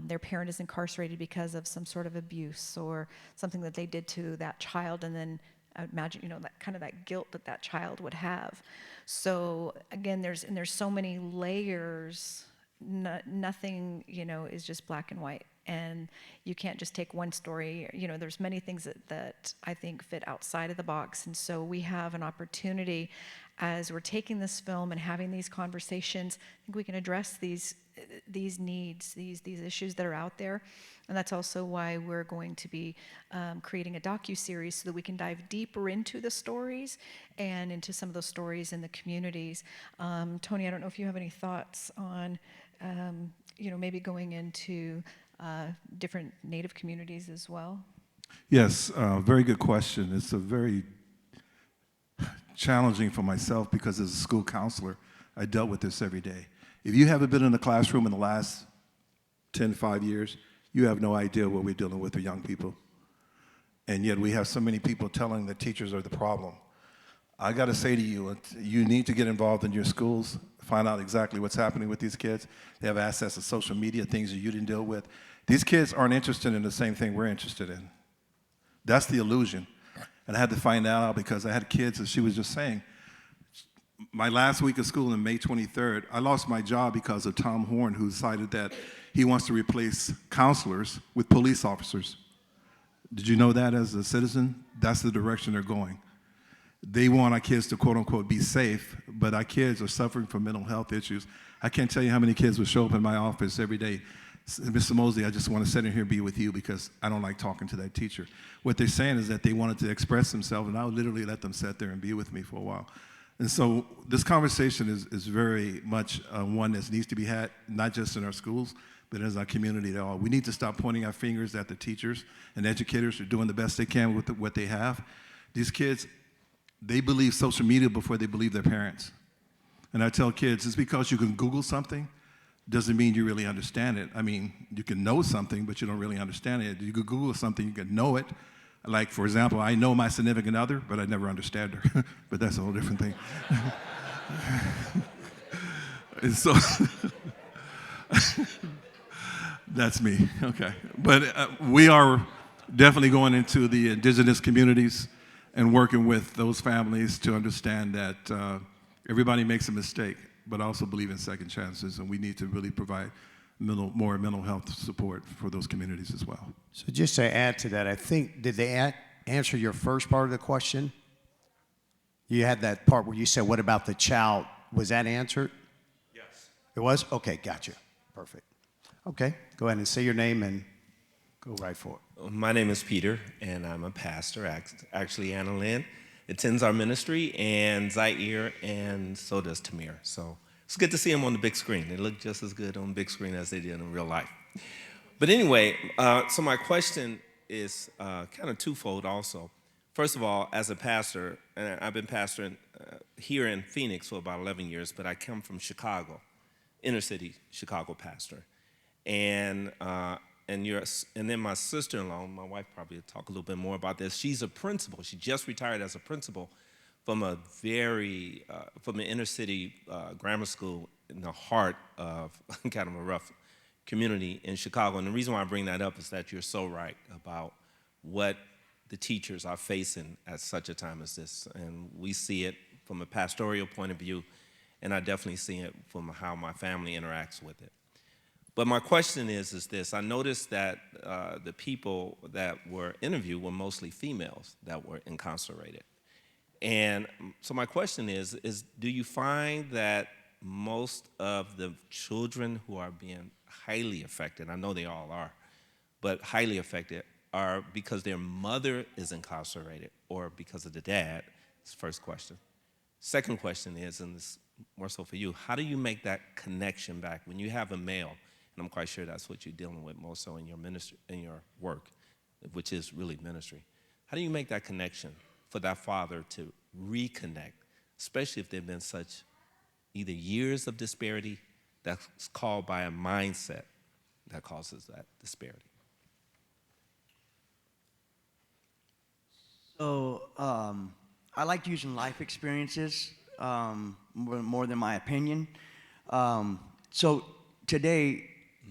their parent is incarcerated because of some sort of abuse or something that they did to that child, and then I would imagine, that kind of that guilt that child would have. So again, there's so many layers. Nothing, is just black and white, and you can't just take one story. There's many things that I think fit outside of the box, and so we have an opportunity as we're taking this film and having these conversations. I think we can address these needs, these issues that are out there, and that's also why we're going to be creating a docu-series so that we can dive deeper into the stories and into some of those stories in the communities. Tony, I don't know if you have any thoughts on maybe going into different Native communities as well? Yes, very good question. It's a very challenging for myself, because as a school counselor, I dealt with this every day. If you haven't been in the classroom in the last 5 years, you have no idea what we're dealing with young people. And yet we have so many people telling that teachers are the problem. I got to say to you, you need to get involved in your schools, find out exactly what's happening with these kids. They have access to social media, things that you didn't deal with. These kids aren't interested in the same thing we're interested in. That's the illusion. And I had to find that out, because I had kids, as she was just saying. My last week of school on May 23rd, I lost my job because of Tom Horn, who decided that he wants to replace counselors with police officers. Did you know that as a citizen? That's the direction they're going. They want our kids to, quote unquote, be safe, but our kids are suffering from mental health issues. I can't tell you how many kids would show up in my office every day. Mr. Mosley, I just want to sit in here and be with you because I don't like talking to that teacher. What they're saying is that they wanted to express themselves, and I would literally let them sit there and be with me for a while. And so this conversation is very much one that needs to be had, not just in our schools, but as our community at all. We need to stop pointing our fingers at the teachers and educators who are doing the best they can with what they have. These kids, they believe social media before they believe their parents. And I tell kids, just because you can Google something doesn't mean you really understand it. I mean, you can know something, but you don't really understand it. You can Google something, you can know it. Like, for example, I know my significant other, but I never understand her. But that's a whole different thing. And so that's me, okay. But we are definitely going into the indigenous communities and working with those families to understand that everybody makes a mistake, but also believe in second chances, and we need to really provide more mental health support for those communities as well. So just to add to that, I think, did they answer your first part of the question? You had that part where you said, what about the child? Was that answered? Yes. It was? Okay, gotcha. Perfect. Okay, go ahead and say your name and go right for it. My name is Peter, and I'm a pastor. Actually, Anna Lynn attends our ministry, and Zaire, and so does Tamir. So it's good to see them on the big screen. They look just as good on the big screen as they did in real life. But anyway, so my question is kind of twofold also. First of all, as a pastor, and I've been pastoring here in Phoenix for about 11 years, but I come from Chicago, inner city Chicago pastor. And then my sister-in-law, my wife probably will talk a little bit more about this. She's a principal. She just retired as a principal from a from an inner city grammar school in the heart of kind of a rough community in Chicago. And the reason why I bring that up is that you're so right about what the teachers are facing at such a time as this. And we see it from a pastoral point of view, and I definitely see it from how my family interacts with it. But my question is this. I noticed that the people that were interviewed were mostly females that were incarcerated. And so my question is do you find that most of the children who are being highly affected, I know they all are, but highly affected, are because their mother is incarcerated or because of the dad? That's the first question. Second question is, and this more so for you, how do you make that connection back when you have a male? And I'm quite sure that's what you're dealing with more so in your ministry, in your work, which is really ministry. How do you make that connection for that father to reconnect, especially if there have been such either years of disparity that's caused by a mindset that causes that disparity? So I like using life experiences more than my opinion. So today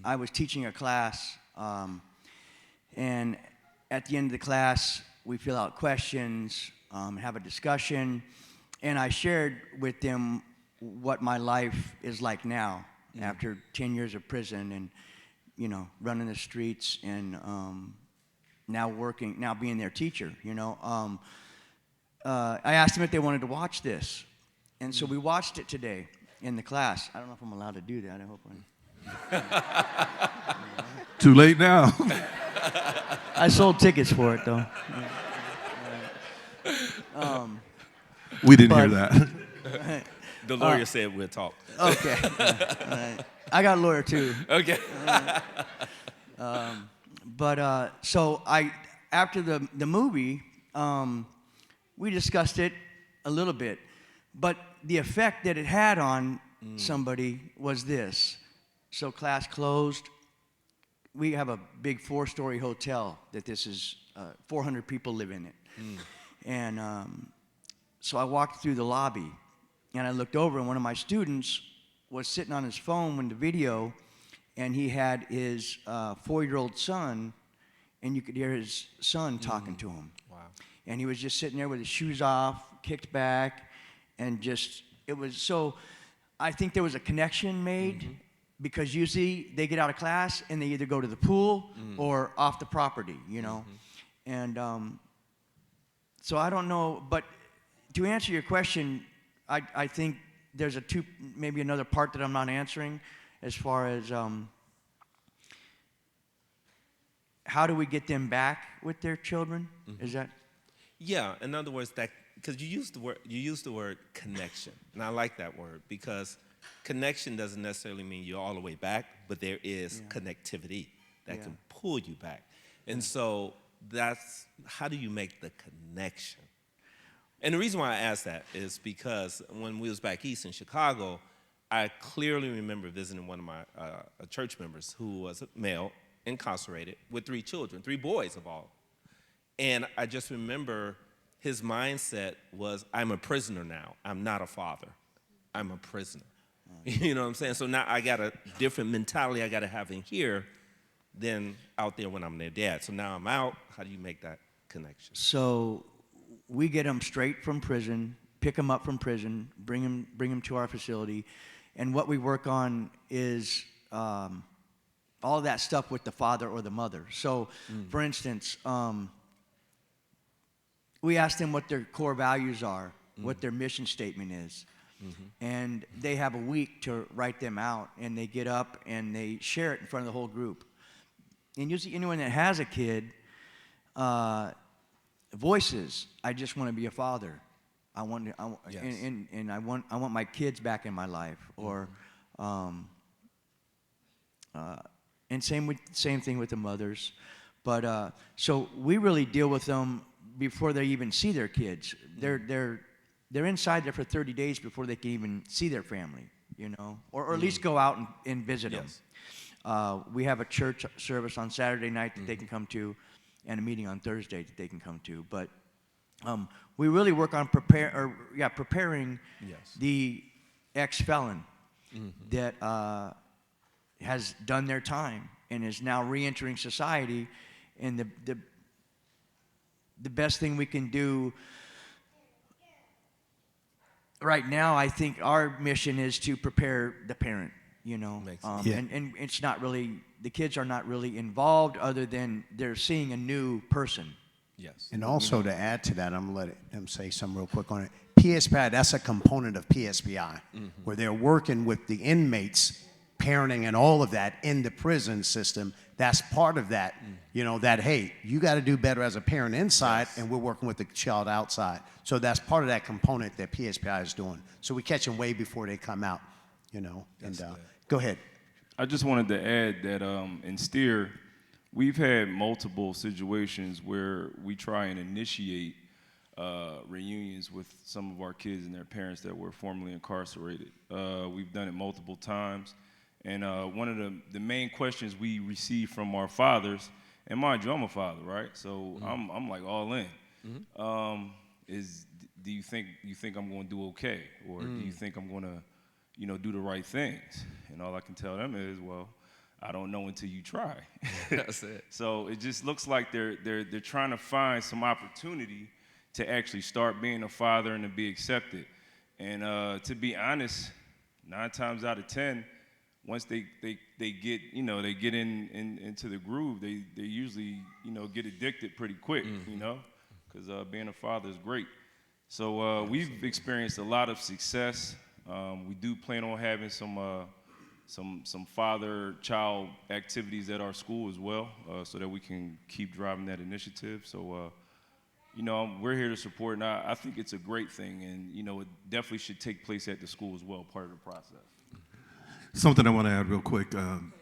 I was teaching a class, and at the end of the class we fill out questions, have a discussion, and I shared with them what my life is like now after 10 years of prison and running the streets and now being their teacher, I asked them if they wanted to watch this. And so we watched it today in the class. I don't know if I'm allowed to do that. I hope I'm... Too late now. I sold tickets for it, though. We didn't hear that. The lawyer said we'll talk. Okay. All right. I got a lawyer, too. Okay. So after the movie, we discussed it a little bit, but the effect that it had on somebody was this. So class closed. We have a big 4-story hotel that this is 400 people live in it. And so I walked through the lobby, and I looked over, and one of my students was sitting on his phone with the video, and he had his 4-year-old son, and you could hear his son talking to him. Wow. And he was just sitting there with his shoes off, kicked back, and so I think there was a connection made because usually they get out of class and they either go to the pool or off the property, And so I don't know, but to answer your question, I think there's maybe another part that I'm not answering as far as how do we get them back with their children? Is that? Yeah, in other words, that because you use the word connection, and I like that word because connection doesn't necessarily mean you're all the way back, but there is connectivity that can pull you back, and so that's how do you make the connection? And the reason why I ask that is because when we was back east in Chicago, I clearly remember visiting one of my church members who was a male, incarcerated, with 3 children, 3 boys of all. And I just remember his mindset was, I'm a prisoner now. I'm not a father. I'm a prisoner. You know what I'm saying? So now I got a different mentality I got to have in here than out there when I'm their dad. So now I'm out. How do you make that connection? So we get them straight from prison, pick them up from prison, bring them to our facility, and what we work on is all of that stuff with the father or the mother. So, for instance, we ask them what their core values are, what their mission statement is. And they have a week to write them out, and they get up and they share it in front of the whole group. And usually anyone that has a kid voices, I just want to be a father. I want to, Yes. and I want my kids back in my life, or and same thing with the mothers. But so we really deal with them before they even see their kids. They're inside there for 30 days before they can even see their family, you know, or at least go out and visit them. We have a church service on Saturday night that they can come to, and a meeting on Thursday that they can come to. But we really work on preparing the ex-felon that has done their time and is now re-entering society. And the best thing we can do right now, I think our mission is to prepare the parent, you know. And it's not really, the kids are not really involved other than they're seeing a new person. Yes. And also to add to that, I'm going to let him say something real quick on it. PSPI, that's a component of PSPI, where they're working with the inmates, parenting and all of that in the prison system. That's part of that, you know, that, hey, you got to do better as a parent inside, and we're working with the child outside. So that's part of that component that PSPI is doing. So we catch them way before they come out, you know. And go ahead. I just wanted to add that in Steer, we've had multiple situations where we try and initiate reunions with some of our kids and their parents that were formerly incarcerated. We've done it multiple times. And one of the main questions we receive from our fathers, and mind you, I'm a father, right? So I'm like all in. Is do you think I'm going to do okay, or do you think I'm going to, you know, do the right things? And all I can tell them is, well, I don't know until you try. That's it. So it just looks like they're trying to find some opportunity to actually start being a father and to be accepted. And to be honest, 9 times out of 10. Once they get, you know, they get into the groove, they usually, you know, get addicted pretty quick, you know, because being a father is great. So we've experienced a lot of success. We do plan on having some father-child activities at our school as well, so that we can keep driving that initiative. So, you know, we're here to support, and I think it's a great thing, and, you know, it definitely should take place at the school as well, part of the process. Something I want to add real quick. I'm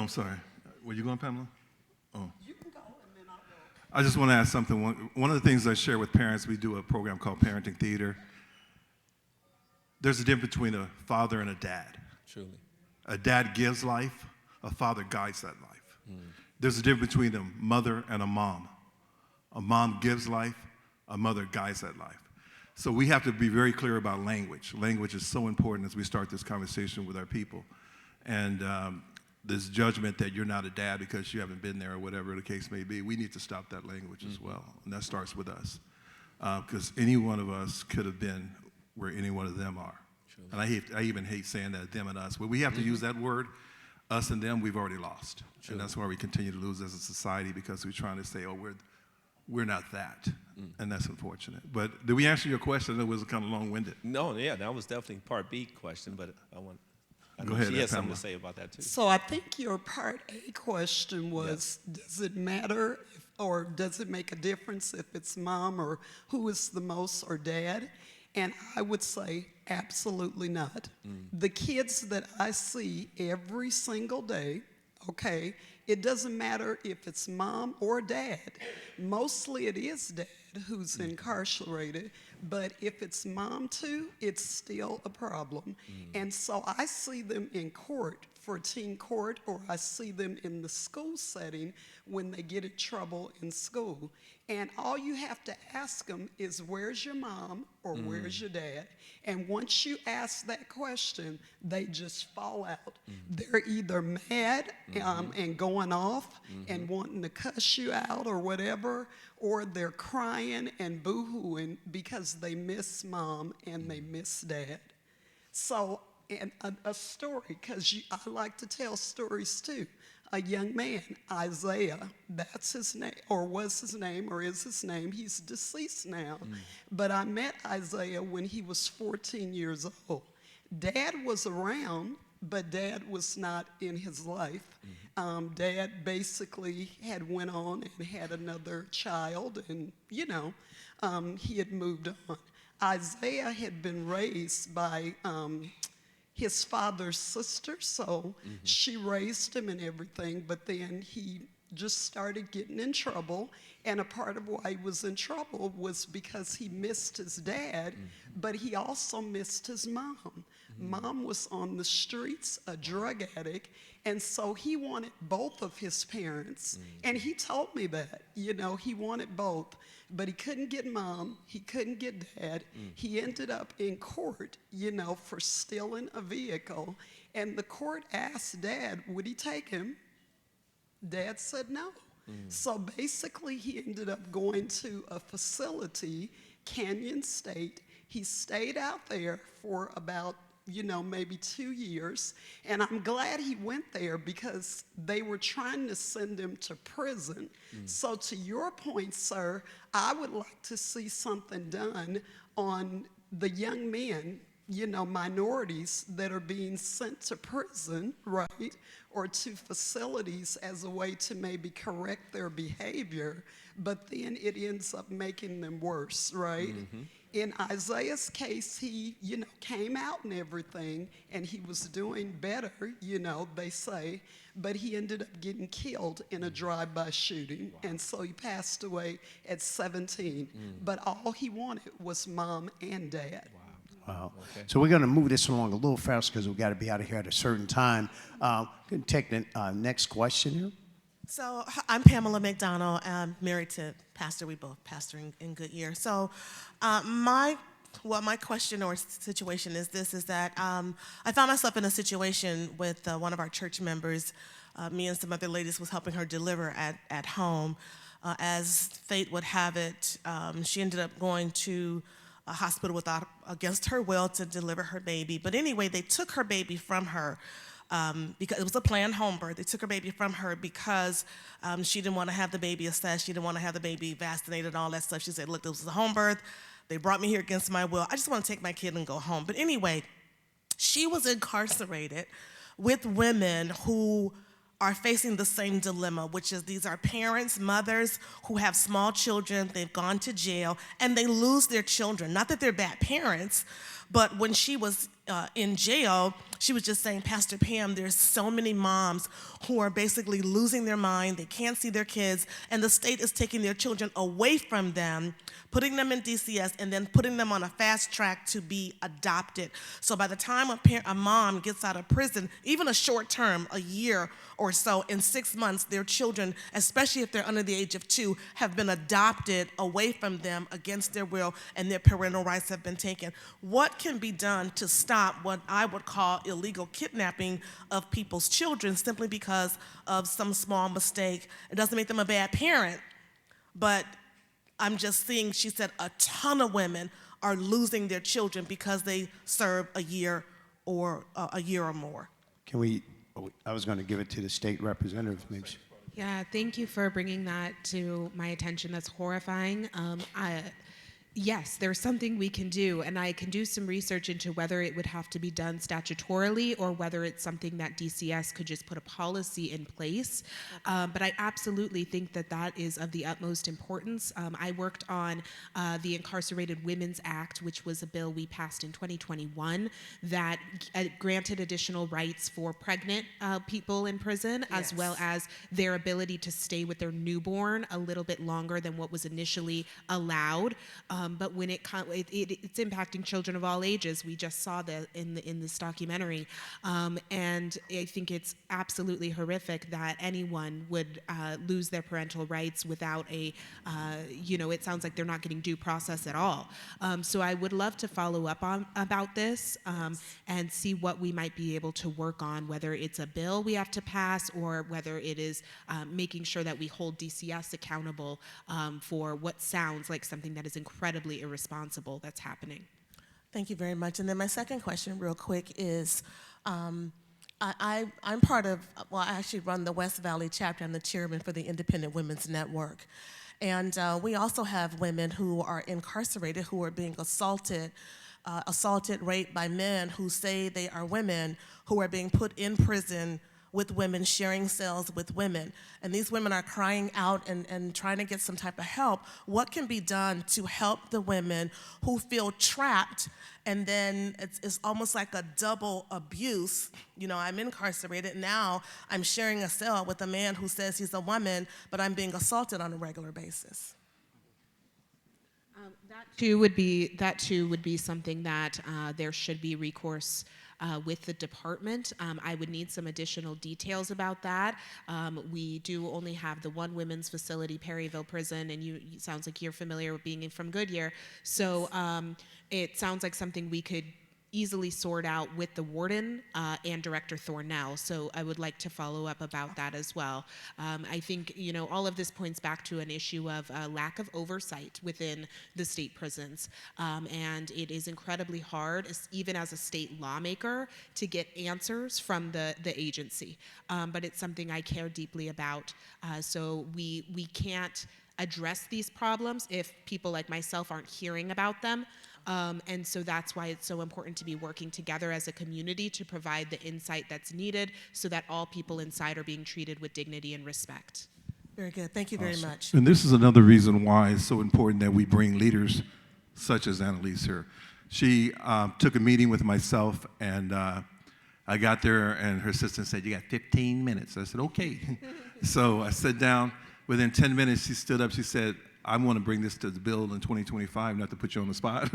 sorry. Were you going, Pamela? Oh. You can go, and then I'll go. I just want to add something. One of the things I share with parents, we do a program called Parenting Theater. There's a difference between a father and a dad. Truly. A dad gives life, a father guides that life. There's a difference between a mother and a mom. A mom gives life, a mother guides that life. So we have to be very clear about language. Language is so important as we start this conversation with our people. And this judgment that you're not a dad because you haven't been there or whatever the case may be, we need to stop that language as well. And that starts with us. Because any one of us could have been where any one of them are. True. And I even hate saying that, them and us. But we have to use that word, us and them, we've already lost. True. And that's why we continue to lose as a society, because we're trying to say, oh, we're not that, and that's unfortunate. But did we answer your question? It was kind of long-winded. No, yeah, that was definitely part B question, but I Go know ahead, she has something Pamela. to say about that too. So I think your part A question was, does it matter or does it make a difference if it's mom or who is the most, or dad? And I would say absolutely not. The kids that I see every single day, okay, it doesn't matter if it's mom or dad. Mostly it is dad who's incarcerated, But if it's mom too, it's still a problem. And so I see them in court for teen court, or I see them in the school setting when they get in trouble in school. And all you have to ask them is, where's your mom or where's your dad? And once you ask that question, they just fall out. They're either mad and going off and wanting to cuss you out or whatever, or they're crying and boo-hooing because they miss mom and they miss dad. So, and a story, because I like to tell stories too. A young man, Isaiah, that's his name, or was his name, or is his name. He's deceased now. But I met Isaiah when he was 14 years old. Dad was around, but Dad was not in his life. Dad basically had went on and had another child, and, you know, he had moved on. Isaiah had been raised by his father's sister, so she raised him and everything, but then he just started getting in trouble, and a part of why he was in trouble was because he missed his dad, but he also missed his mom. Mom was on the streets, a drug addict, and so he wanted both of his parents, and he told me that, you know, he wanted both, but he couldn't get mom, he couldn't get dad. He ended up in court, you know, for stealing a vehicle, and the court asked Dad, would he take him? Dad said no. So basically he ended up going to a facility, Canyon State. He stayed out there for about, you know, maybe 2 years. And I'm glad he went there because they were trying to send him to prison. So to your point, sir, I would like to see something done on the young men, you know, minorities that are being sent to prison, right? Or to facilities as a way to maybe correct their behavior, but then it ends up making them worse, right? In Isaiah's case, he, you know, came out and everything, and he was doing better, you know, they say, but he ended up getting killed in a drive-by shooting, and so he passed away at 17. But all he wanted was mom and dad. Wow. Okay. So we're going to move this along a little fast because we've got to be out of here at a certain time. Can take the next question here. So I'm Pamela McDonald. I'm married to Pastor. We both pastor in Goodyear. So my question or situation is this, is that I found myself in a situation with one of our church members. Me and some other ladies was helping her deliver at home. As fate would have it, she ended up going to a hospital against her will to deliver her baby. But anyway, they took her baby from her because it was a planned home birth. They took her baby from her because she didn't want to have the baby assessed. She didn't want to have the baby vaccinated and all that stuff. She said, look, this was a home birth. They brought me here against my will. I just want to take my kid and go home. But anyway, she was incarcerated with women who are facing the same dilemma, which is these are parents, mothers who have small children, they've gone to jail, and they lose their children. Not that they're bad parents, but when she was in jail, she was just saying, Pastor Pam, there's so many moms who are basically losing their mind, they can't see their kids, and the state is taking their children away from them, putting them in DCS, and then putting them on a fast track to be adopted. So by the time a mom gets out of prison, even a short term, a year or so, in 6 months, their children, especially if they're under the age of 2, have been adopted away from them against their will, and their parental rights have been taken. What can be done to stop what I would call illegal kidnapping of people's children simply because of some small mistake? It doesn't make them a bad parent, but I'm just seeing, she said, a ton of women are losing their children because they serve a year or more. Can we, I was going to give it to the state representative, maybe. Yeah, thank you for bringing that to my attention. That's horrifying. Yes, there's something we can do, and I can do some research into whether it would have to be done statutorily or whether it's something that DCS could just put a policy in place. But I absolutely think that that is of the utmost importance. I worked on the Incarcerated Women's Act, which was a bill we passed in 2021 that granted additional rights for pregnant people in prison, as well as their ability to stay with their newborn a little bit longer than what was initially allowed. but when it's impacting children of all ages. We just saw that in this documentary, and I think it's absolutely horrific that anyone would lose their parental rights without a, it sounds like they're not getting due process at all. So I would love to follow up about this and see what we might be able to work on, whether it's a bill we have to pass or whether it is making sure that we hold DCS accountable for what sounds like something that is incredibly irresponsible that's happening. Thank you very much. And then my second question, real quick, is I'm part of, well, I actually run the West Valley chapter. I'm the chairman for the Independent Women's Network. And we also have women who are incarcerated, who are being assaulted, raped by men who say they are women, who are being put in prison with women, sharing cells with women. And these women are crying out and trying to get some type of help. What can be done to help the women who feel trapped, and then it's almost like a double abuse? I'm incarcerated, now I'm sharing a cell with a man who says he's a woman, but I'm being assaulted on a regular basis. That too would be something that there should be recourse with the department. I would need some additional details about that. We do only have the one women's facility, Perryville Prison, and it sounds like you're familiar with being from Goodyear. So it sounds like something we could easily sort out with the warden and Director Thornell. So I would like to follow up about that as well. I think, all of this points back to an issue of lack of oversight within the state prisons. And it is incredibly hard, even as a state lawmaker, to get answers from the agency. But it's something I care deeply about. So we can't address these problems if people like myself aren't hearing about them. And so that's why it's so important to be working together as a community to provide the insight that's needed so that all people inside are being treated with dignity and respect. Very good. Thank you very much. And this is another reason why it's so important that we bring leaders such as Annalise here. She took a meeting with myself, and I got there, and her assistant said, "You got 15 minutes." I said, "Okay." So I sat down. Within 10 minutes, she stood up. She said, "I want to bring this to the bill in 2025, not to put you on the spot."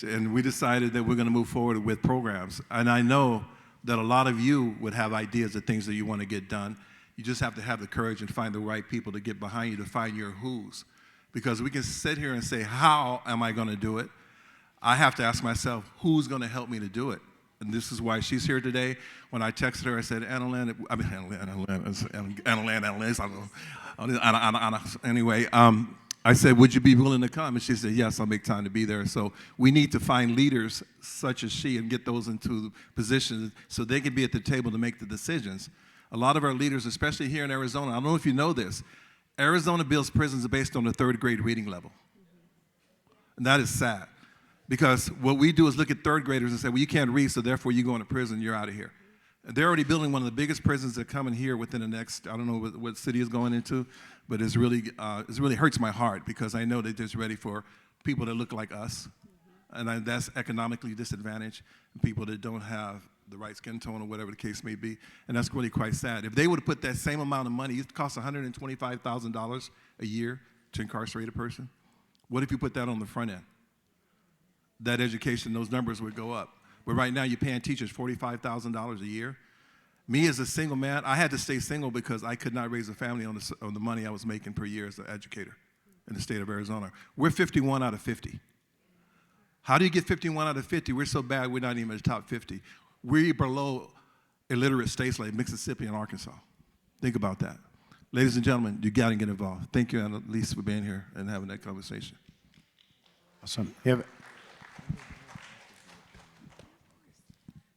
And we decided that we're going to move forward with programs. And I know that a lot of you would have ideas of things that you want to get done. You just have to have the courage and find the right people to get behind you to find your who's. Because we can sit here and say, how am I going to do it? I have to ask myself, who's going to help me to do it? And this is why she's here today. When I texted her, I said, Annalise, anyway, I said, would you be willing to come? And she said, yes, I'll make time to be there. So we need to find leaders such as she and get those into positions so they can be at the table to make the decisions. A lot of our leaders, especially here in Arizona, I don't know if you know this, Arizona builds prisons based on the 3rd grade reading level. And that is sad. Because what we do is look at 3rd graders and say, well, you can't read, so therefore you go into prison, you're out of here. They're already building one of the biggest prisons that come in here within the next, I don't know what city is going into, but it really hurts my heart because I know that it's ready for people that look like us, and that's economically disadvantaged, people that don't have the right skin tone or whatever the case may be, and that's really quite sad. If they would have put that same amount of money, it costs $125,000 a year to incarcerate a person. What if you put that on the front end? That education, those numbers would go up. But right now, you're paying teachers $45,000 a year. Me as a single man, I had to stay single because I could not raise a family on the money I was making per year as an educator in the state of Arizona. We're 51 out of 50. How do you get 51 out of 50? We're so bad, we're not even in the top 50. We're below illiterate states like Mississippi and Arkansas. Think about that. Ladies and gentlemen, you got to get involved. Thank you, Annalise, for being here and having that conversation. Awesome.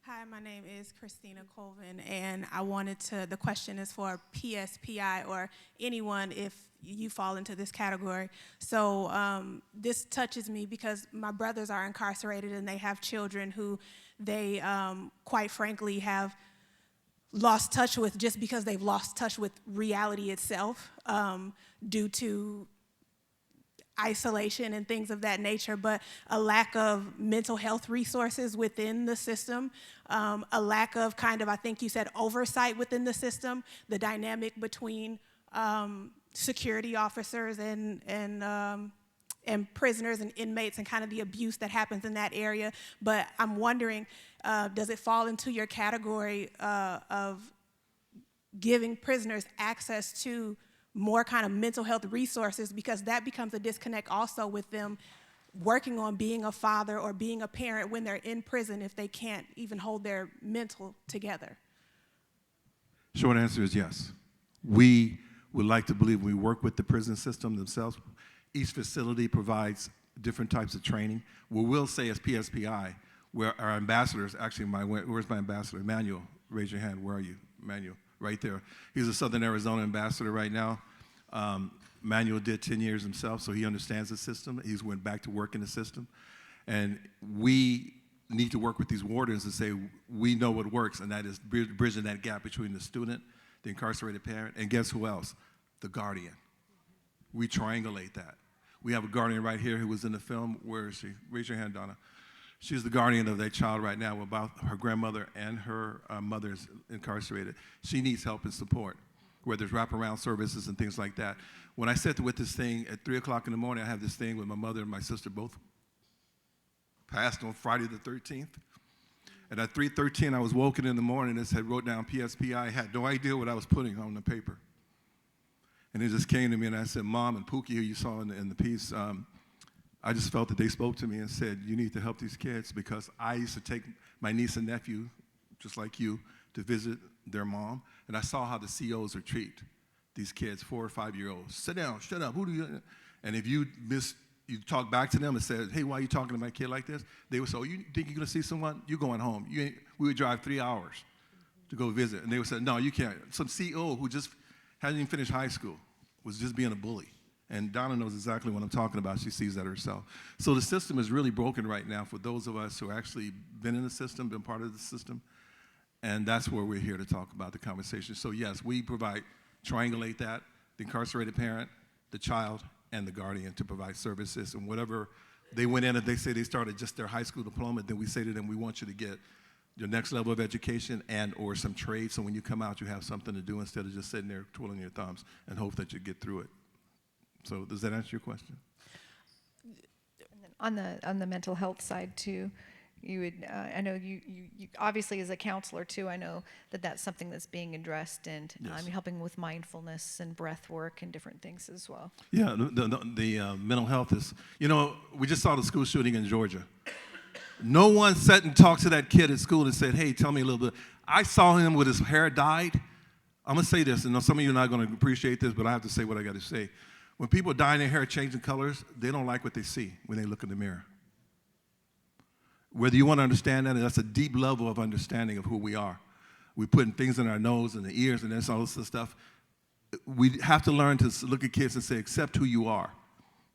Hi, my name is Christina Colvin, and the question is for PSPI or anyone if you fall into this category. So this touches me because my brothers are incarcerated and they have children who they, quite frankly, have lost touch with just because they've lost touch with reality itself due to isolation and things of that nature, but a lack of mental health resources within the system, a lack of I think you said oversight within the system, the dynamic between security officers and and prisoners and inmates and kind of the abuse that happens in that area. But I'm wondering, does it fall into your category of giving prisoners access to more kind of mental health resources, because that becomes a disconnect also with them working on being a father or being a parent when they're in prison if they can't even hold their mental together? Short answer is yes. We would like to believe we work with the prison system themselves. Each facility provides different types of training. We will say as PSPI, where our ambassadors, actually, where's my ambassador? Emmanuel, raise your hand. Where are you? Emmanuel, right there. He's a Southern Arizona ambassador right now. Emmanuel did 10 years himself, so he understands the system. He's went back to work in the system. And we need to work with these wardens and say, we know what works, and that is bridging that gap between the student, the incarcerated parent, and guess who else? The guardian. We triangulate that. We have a guardian right here who was in the film. Where is she? Raise your hand, Donna. She's the guardian of that child right now, about her grandmother and her mother is incarcerated. She needs help and support, where there's wraparound services and things like that. When I sat with this thing at 3 o'clock in the morning, I have this thing with my mother and my sister both passed on Friday the 13th. And at 3:13, I was woken in the morning and said, wrote down PSPI. I had no idea what I was putting on the paper. And it just came to me, and I said, Mom, and Pookie, who you saw in the piece, I just felt that they spoke to me and said, you need to help these kids, because I used to take my niece and nephew, just like you, to visit their mom, and I saw how the COs are treat these kids, 4 or 5 year olds. Sit down, shut up, who do you, and if you talk back to them and said, hey, why are you talking to my kid like this? They would say, oh, you think you're gonna see someone? You're going home. We would drive 3 hours to go visit, and they would say, no, you can't. Some CO who just hadn't even finished high school was just being a bully. And Donna knows exactly what I'm talking about. She sees that herself. So the system is really broken right now for those of us who actually been in the system, been part of the system, and that's where we're here to talk about the conversation. So yes, we triangulate that, the incarcerated parent, the child, and the guardian to provide services. And whatever they went in, if they say they started just their high school diploma, then we say to them, we want you to get your next level of education and or some trade, so when you come out, you have something to do instead of just sitting there twiddling your thumbs and hope that you get through it. So does that answer your question? And then on the mental health side too, you would I know you obviously as a counselor too, I know that that's something that's being addressed, and Yes. helping with mindfulness and breath work and different things as well. Yeah, the mental health is, we just saw the school shooting in Georgia. No one sat and talked to that kid at school and said, hey, tell me a little bit. I saw him with his hair dyed. I'm gonna say this, and some of you are not gonna appreciate this, but I have to say what I gotta say. When people dye their hair changing colors, they don't like what they see when they look in the mirror. Whether you want to understand that, that's a deep level of understanding of who we are. We're putting things in our nose and the ears and all this stuff. We have to learn to look at kids and say, accept who you are.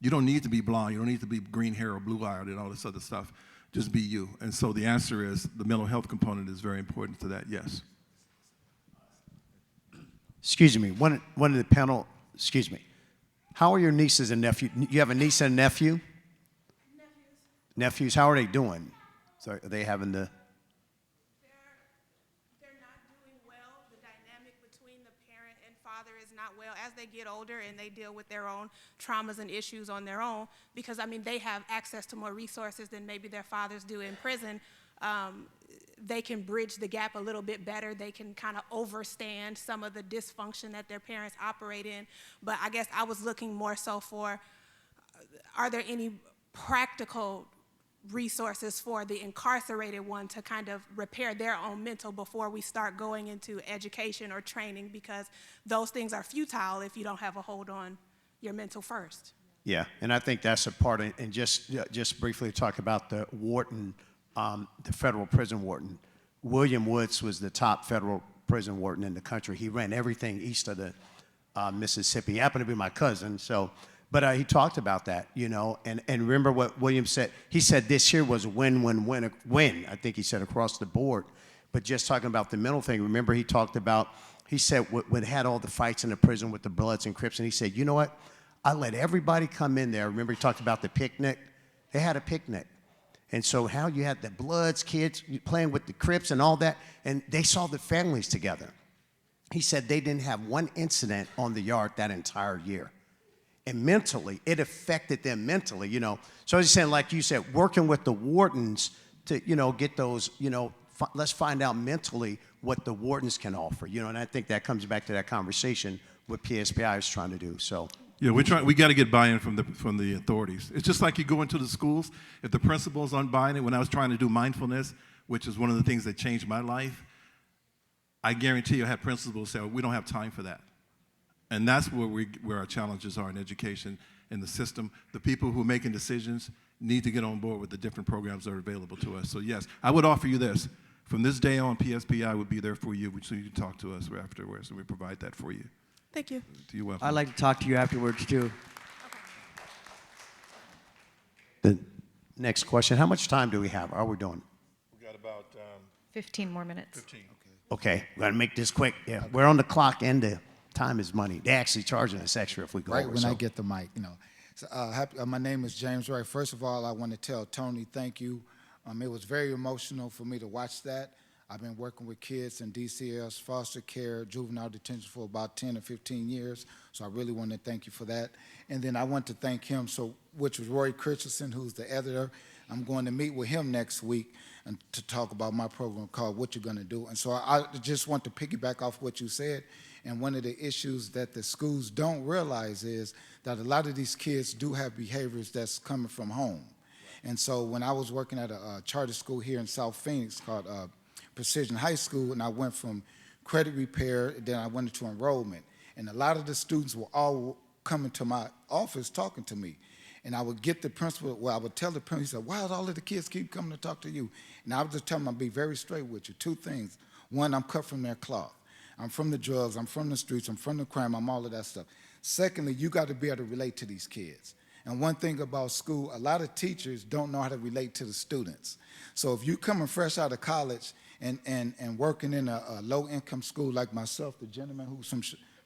You don't need to be blonde. You don't need to be green hair or blue-eyed and all this other stuff. Just be you. And so the answer is the mental health component is very important to that, yes. Excuse me, one of the panel, excuse me. How are your nieces and nephews? You have a niece and a nephew? Nephews, how are they doing? So are they having the... They're not doing well. The dynamic between the parent and father is not well as they get older and they deal with their own traumas and issues on their own, because, I mean, they have access to more resources than maybe their fathers do in prison. They can bridge the gap a little bit better. They can kind of overstand some of the dysfunction that their parents operate in. But I guess I was looking more so for, are there any practical resources for the incarcerated one to kind of repair their own mental before we start going into education or training, because those things are futile if you don't have a hold on your mental first. Yeah, and I think that's a part of, and just briefly talk about the warden, the federal prison warden. William Woods was the top federal prison warden in the country. He ran everything east of the Mississippi. He happened to be my cousin, so, but he talked about that, and remember what William said. He said this year was win, I think he said across the board. But just talking about the mental thing, remember he talked about, he said what had all the fights in the prison with the Bloods and Crips, and he said, you know what? I let everybody come in there. Remember he talked about the picnic? They had a picnic. And so how you had the Bloods, kids playing with the Crips and all that, and they saw the families together. He said they didn't have one incident on the yard that entire year. and mentally, it affected them mentally, you know. So I was saying, like you said, working with the wardens to, you know, get those, you know, let's find out mentally what the wardens can offer, you know, and I think that comes back to that conversation what PSPI is trying to do, so. Yeah, we got to get buy-in from the authorities. It's just like you go into the schools, if the principals aren't buying it, when I was trying to do mindfulness, which is one of the things that changed my life, I guarantee you I had principals say, we don't have time for that. And that's where our challenges are in education, in the system. The people who are making decisions need to get on board with the different programs that are available to us. So yes, I would offer you this. From this day on, PSPI would be there for you, so you can talk to us afterwards, and we provide that for you. Thank you. You're welcome. I'd like to talk to you afterwards, too. The next question, how much time do we have? How are we doing? We got about 15 more minutes. 15. Okay, we gotta make this quick. Yeah, we're on the clock and the time is money. They're actually charging us extra if we go Right over. when So. I get the mic, you know. So, my name is James Wright. First of all, I want to tell Tony thank you. It was very emotional for me to watch that. I've been working with kids in DCS, foster care, juvenile detention for about 10 or 15 years, so I really want to thank you for that. And then I want to thank him, which was Roy Christensen, who's the editor. I'm going to meet with him next week and to talk about my program called What You're Gonna Do. And so I just want to piggyback off what you said. And one of the issues that the schools don't realize is that a lot of these kids do have behaviors that's coming from home. And so when I was working at a charter school here in South Phoenix called Precision High School, and I went from credit repair, then I went into enrollment. And a lot of the students were all coming to my office talking to me. And I would get the principal, I would tell the principal, he said, why do all of the kids keep coming to talk to you? And I would just tell them, I'll be very straight with you. Two things. One, I'm cut from their cloth. I'm from the drugs, I'm from the streets, I'm from the crime, I'm all of that stuff. Secondly, you got to be able to relate to these kids. And one thing about school, a lot of teachers don't know how to relate to the students. So if you coming fresh out of college and working in a low-income school like myself, the gentleman who's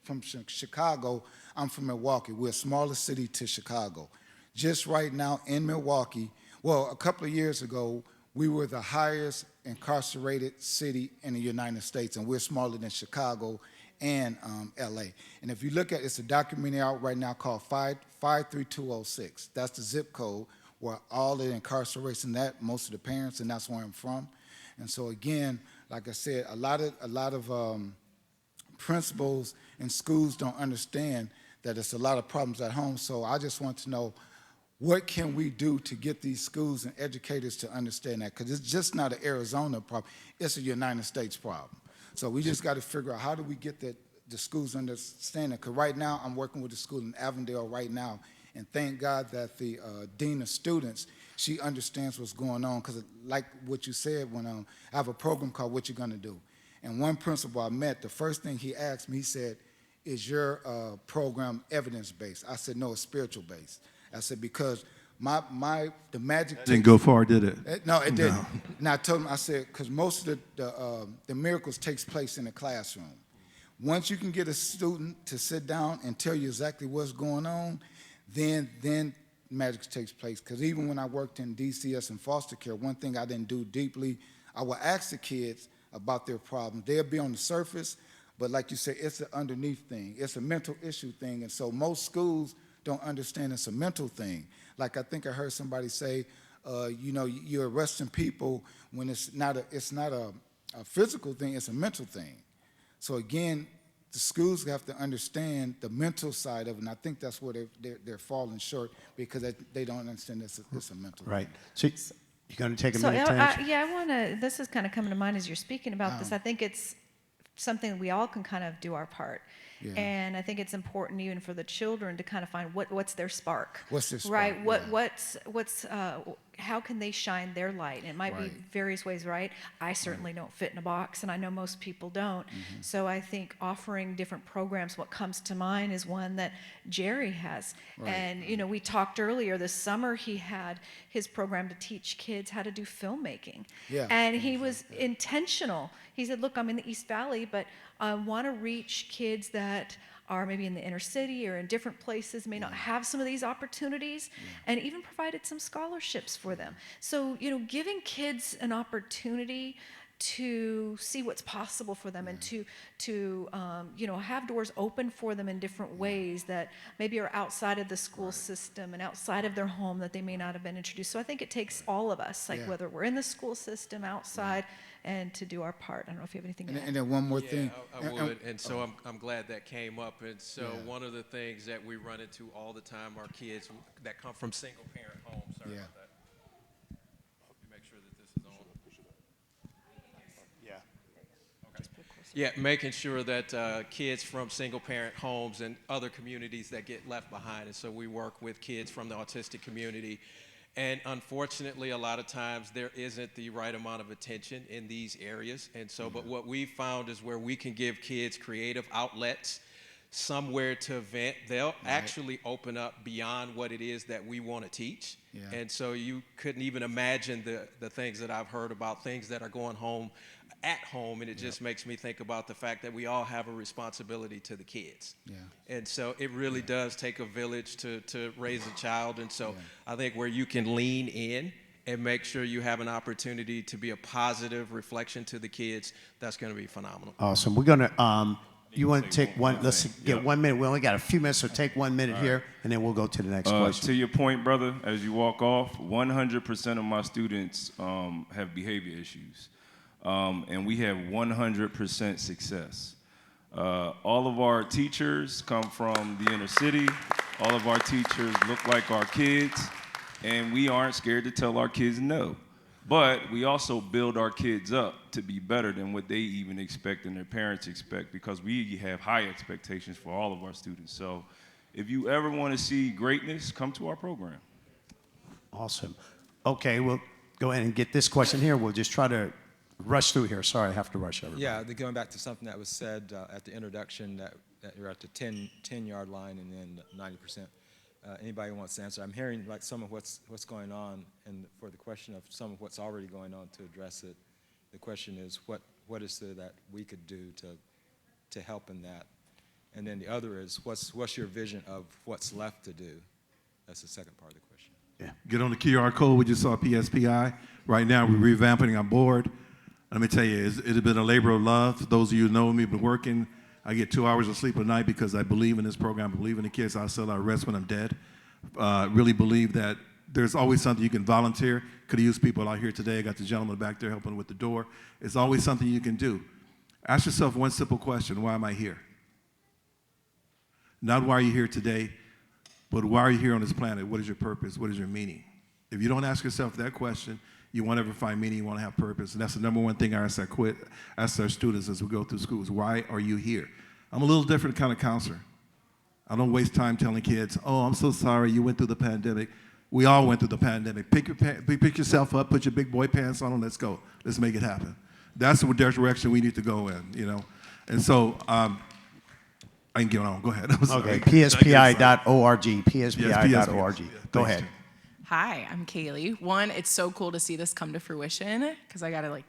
from Chicago, I'm from Milwaukee. We're a smaller city to Chicago. Just right now in Milwaukee, well, a couple of years ago, we were the highest incarcerated city in the United States, and we're smaller than Chicago and LA. And if you look at, it's a documentary out right now called 53206. That's the zip code where all the incarceration, that most of the parents, and that's where I'm from. And so again, like I said, a lot of principals and schools don't understand that it's a lot of problems at home. So I just want to know, what can we do to get these schools and educators to understand that? Because it's just not an Arizona problem, it's a United States problem. So we just got to figure out, how do we get the schools understanding? Because right now, I'm working with a school in Avondale right now, and thank God that the dean of students, she understands what's going on, because like what you said, when I have a program called What You're Gonna Do. And one principal I met, the first thing he asked me, he said, is your program evidence-based? I said, no, it's spiritual-based. I said, because the magic Didn't go far, did it? No, it didn't. And I told him, I said, because most of the miracles takes place in the classroom. Once you can get a student to sit down and tell you exactly what's going on, then magic takes place. Because even when I worked in DCS and foster care, one thing I didn't do deeply, I would ask the kids about their problems. They'll be on the surface, but like you said, it's an underneath thing. It's a mental issue thing. And so most schools don't understand it's a mental thing. Like I think I heard somebody say, you know, you're arresting people when it's not a physical thing, it's a mental thing. So again, the schools have to understand the mental side of it, and I think that's where they're falling short, because they don't understand it's a mental Right. thing. So you're going to take a So minute to answer? I want to, this is kind of coming to mind as you're speaking about this. I think it's something we all can kind of do our part. Yeah. And I think it's important even for the children to kind of find what's their spark. What's their spark? Right. Yeah. How can they shine their light? And it might be various ways, right? I certainly don't fit in a box, and I know most people don't. Mm-hmm. So I think offering different programs, what comes to mind is one that Jerry has. Right. And, you know, we talked earlier this summer, he had his program to teach kids how to do filmmaking. Yeah. And he was intentional. He said, look, I'm in the East Valley, but I want to reach kids that are maybe in the inner city or in different places, may not have some of these opportunities, and even provided some scholarships for them. So, you know, giving kids an opportunity to see what's possible for them and to have doors open for them in different ways that maybe are outside of the school system and outside of their home that they may not have been introduced. So I think it takes all of us, like whether we're in the school system, outside, and to do our part. I don't know if you have anything to add. And then one more thing. I would, and so I'm glad that came up. And so one of the things that we run into all the time are kids that come from single-parent homes. Sorry about that. Yeah, making sure that kids from single-parent homes and other communities that get left behind. And so we work with kids from the autistic community. And unfortunately, a lot of times there isn't the right amount of attention in these areas. And so, but what we found is where we can give kids creative outlets, somewhere to vent, they'll actually open up beyond what it is that we want to teach. Yeah. And so you couldn't even imagine the things that I've heard about things that are going home at home, and it just makes me think about the fact that we all have a responsibility to the kids. Yeah. And so it really does take a village to raise a child. And so I think where you can lean in and make sure you have an opportunity to be a positive reflection to the kids, that's going to be phenomenal. Awesome. We're going to, you want to take one, let's get 1 minute. We only got a few minutes, so take 1 minute here, and then we'll go to the next question. To your point, brother, as you walk off, 100% of my students have behavior issues. And we have 100% success. All of our teachers come from the inner city. All of our teachers look like our kids, and we aren't scared to tell our kids no. But we also build our kids up to be better than what they even expect and their parents expect, because we have high expectations for all of our students. So if you ever want to see greatness, come to our program. Awesome. Okay, we'll go ahead and get this question here. We'll just try to rush through here. Sorry, I have to rush everybody. Yeah, going back to something that was said at the introduction, that you're at the 10-yard line and then 90%. Anybody who wants to answer? I'm hearing like some of what's going on, and for the question of some of what's already going on to address it, the question is what is there that we could do to help in that? And then the other is what's your vision of what's left to do? That's the second part of the question. Yeah. Get on the QR code. We just saw PSPI. Right now we're revamping our board. Let me tell you, it's been a labor of love. Those of you who know me, been working. I get 2 hours of sleep a night because I believe in this program. I believe in the kids. I'll sell our rest when I'm dead. Really believe that there's always something you can volunteer. Could have used people out here today. I got the gentleman back there helping with the door. It's always something you can do. Ask yourself one simple question: why am I here? Not why are you here today, but why are you here on this planet? What is your purpose? What is your meaning? If you don't ask yourself that question, you won't ever find meaning, you won't have purpose. And that's the number one thing I ask our students as we go through schools. Why are you here? I'm a little different kind of counselor. I don't waste time telling kids, oh, I'm so sorry you went through the pandemic. We all went through the pandemic. Pick yourself up, put your big boy pants on, and let's go. Let's make it happen. That's the direction we need to go in, you know. And so I can get on. Go ahead. Okay, PSPI.org, PSPI.org. Go ahead. Hi, I'm Kaylee. One, it's so cool to see this come to fruition because I got to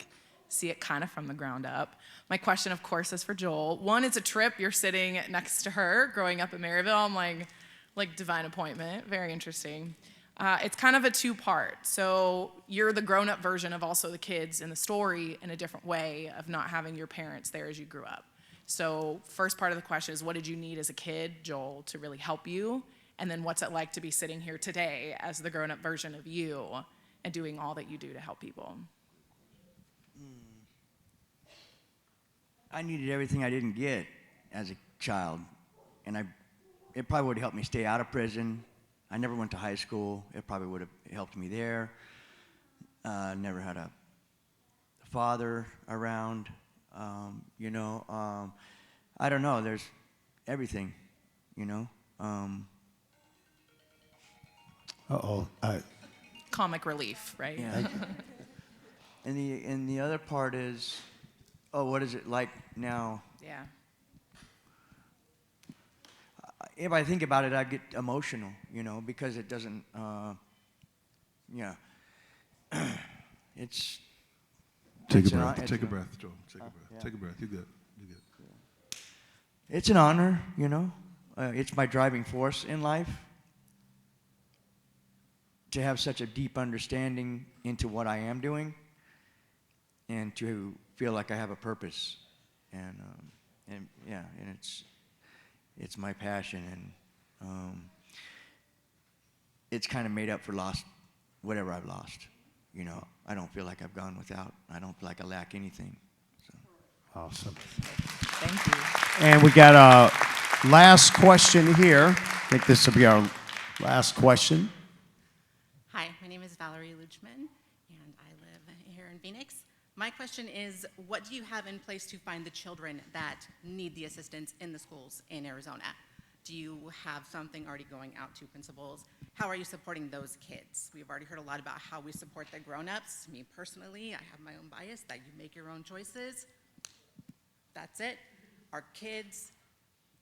see it kind of from the ground up. My question, of course, is for Joel. One, it's a trip. You're sitting next to her growing up in Maryville. I'm like divine appointment. Very interesting. It's kind of a two-part. So you're the grown-up version of also the kids in the story in a different way of not having your parents there as you grew up. So first part of the question is, what did you need as a kid, Joel, to really help you? And then what's it like to be sitting here today as the grown-up version of you and doing all that you do to help people? I needed everything I didn't get as a child, and it probably would have helped me stay out of prison. I never went to high school. It probably would have helped me there. Never had a father around, you know. I don't know. There's everything, you know. Comic relief, right? Yeah. and the other part is, what is it like now? Yeah. If I think about it, I get emotional, you know, because it doesn't, yeah. It's. Take a breath, Joel. Take a breath. Yeah. Take a breath. You're good. You're good. It's an honor, you know. It's my driving force in life. To have such a deep understanding into what I am doing. and to feel like I have a purpose, and yeah, and it's my passion, and it's kind of made up for whatever I've lost. You know, I don't feel like I've gone without. I don't feel like I lack anything. So. Awesome. Thank you. And we got a last question here. I think this will be our last question. Hi, my name is Valerie Luchman, and I live here in Phoenix. My question is, what do you have in place to find the children that need the assistance in the schools in Arizona? Do you have something already going out to principals? How are you supporting those kids? We've already heard a lot about how we support the grown-ups. Me personally, I have my own bias that you make your own choices. That's it. Our kids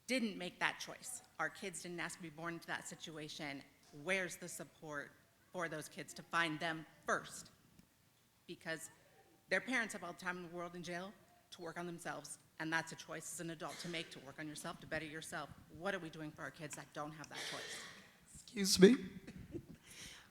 didn't make that choice. Our kids didn't ask to be born into that situation. Where's the support for those kids to find them first? Because their parents have all the time in the world in jail to work on themselves, and that's a choice as an adult to make, to work on yourself, to better yourself. What are we doing for our kids that don't have that choice? Excuse me.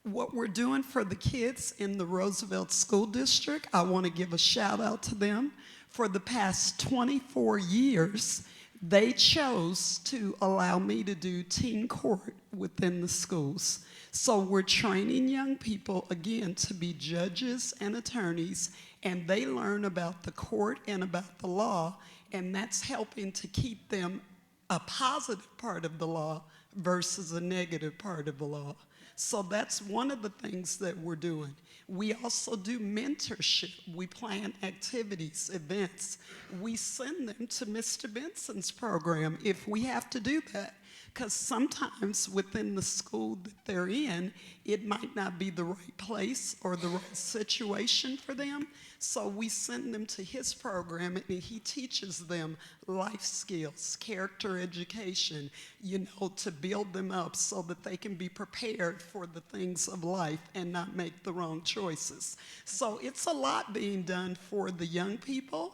What we're doing for the kids in the Roosevelt School District, I want to give a shout out to them. For the past 24 years, they chose to allow me to do teen court within the schools. So we're training young people, again, to be judges and attorneys, and they learn about the court and about the law, and that's helping to keep them a positive part of the law versus a negative part of the law. So that's one of the things that we're doing. We also do mentorship. We plan activities, events. We send them to Mr. Benson's program if we have to do that, because sometimes within the school that they're in, it might not be the right place or the right situation for them. So we send them to his program, and he teaches them life skills, character education, you know, to build them up so that they can be prepared for the things of life and not make the wrong choices. So it's a lot being done for the young people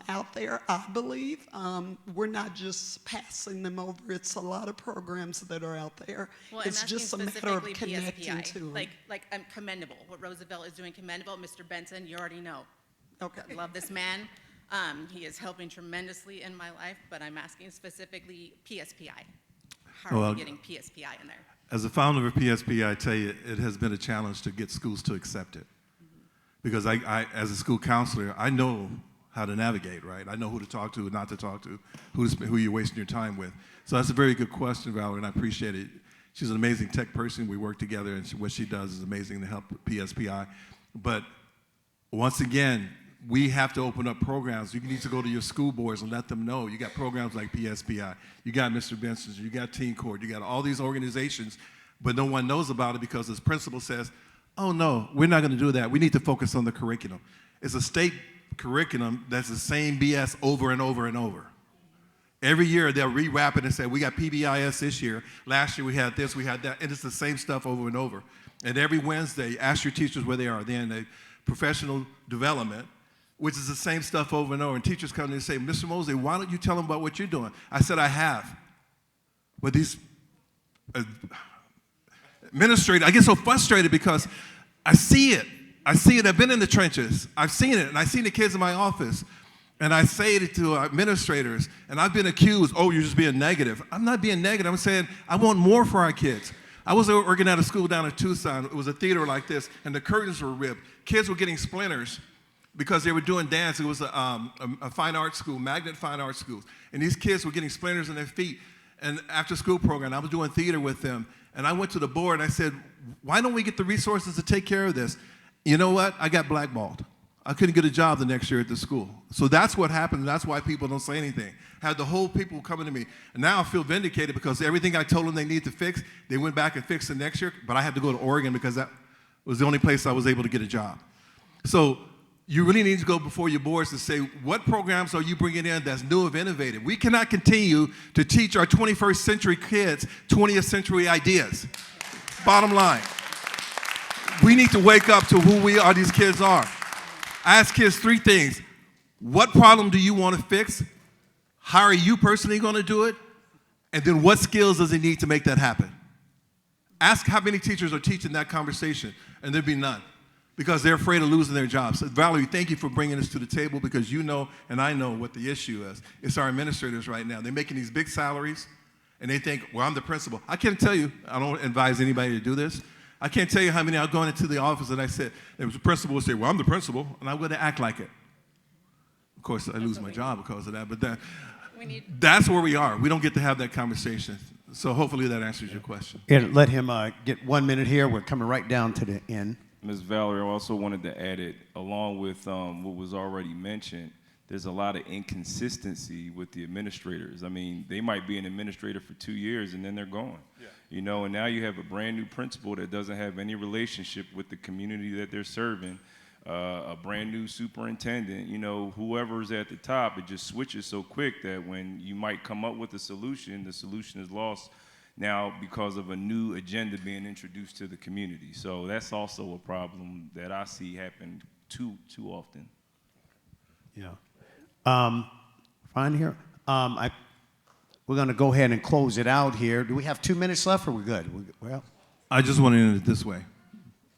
out there, I believe. We're not just passing them over. It's a lot of programs that are out there. Well, it's just a matter of connecting PSPI. to them. Like commendable. What Roosevelt is doing, commendable. Mr. Benson, you already know. Okay. I love this man. He is helping tremendously in my life, but I'm asking specifically PSPI. How are we getting PSPI in there? As a founder of PSPI, I tell you, it has been a challenge to get schools to accept it. Because I as a school counselor, I know how to navigate, right? I know who to talk to, not to talk to, who you're wasting your time with. So that's a very good question, Valerie, and I appreciate it. She's an amazing tech person. We work together, and what she does is amazing to help PSPI. But once again, we have to open up programs. You need to go to your school boards and let them know. You got programs like PSPI. You got Mr. Benson's. You got Teen Court. You got all these organizations, but no one knows about it because this principal says, oh, no, we're not going to do that. We need to focus on the curriculum. It's a state curriculum that's the same BS over and over and over. Every year they'll rewrap it and say, we got PBIS this year. Last year we had this, we had that, and it's the same stuff over and over. And every Wednesday, ask your teachers where they are. They're in the professional development, which is the same stuff over and over. And teachers come in and say, Mr. Mosley, why don't you tell them about what you're doing? I said, I have. But these administrators, I get so frustrated because I see it. I see it. I've been in the trenches. I've seen it. And I've seen the kids in my office. And I say it to our administrators. And I've been accused, oh, you're just being negative. I'm not being negative. I'm saying I want more for our kids. I was working at a school down in Tucson. It was a theater like this, and the curtains were ripped. Kids were getting splinters because they were doing dance. It was a fine arts school, magnet fine arts school. And these kids were getting splinters in their feet. And after school program, I was doing theater with them. And I went to the board and I said, why don't we get the resources to take care of this? You know what? I got blackballed. I couldn't get a job the next year at the school. So that's what happened. That's why people don't say anything. Had the whole people coming to me. And now I feel vindicated because everything I told them they need to fix, they went back and fixed it next year. But I had to go to Oregon because that was the only place I was able to get a job. So you really need to go before your boards to say, what programs are you bringing in that's new and innovative? We cannot continue to teach our 21st century kids 20th century ideas. Bottom line. We need to wake up to who we are, these kids are. I ask kids three things. What problem do you want to fix? How are you personally going to do it? And then what skills does it need to make that happen? Ask how many teachers are teaching that conversation, and there'd be none. because they're afraid of losing their jobs. So Valerie, thank you for bringing this to the table, because you know and I know what the issue is. It's our administrators right now. They're making these big salaries, and they think, well, I'm the principal. I can't tell you, I don't advise anybody to do this. I can't tell you how many I've gone into the office and I said, there was a principal would say, well, I'm the principal, and I'm going to act like it. Of course, I lose my job because of that, but that's where we are. We don't get to have that conversation. So hopefully that answers your question. And let him get 1 minute here. We're coming right down to the end. Ms. Valerie, I also wanted to add it, along with what was already mentioned, there's a lot of inconsistency with the administrators. I mean, they might be an administrator for 2 years and then they're gone. Yeah. You know, and now you have a brand new principal that doesn't have any relationship with the community that they're serving, a brand new superintendent, you know, whoever's at the top, it just switches so quick that when you might come up with a solution, the solution is lost now because of a new agenda being introduced to the community. So that's also a problem that I see happen too often. Yeah. Fine here. We're going to go ahead and close it out here. Do we have 2 minutes left, or we're good? Well, I just want to end it this way.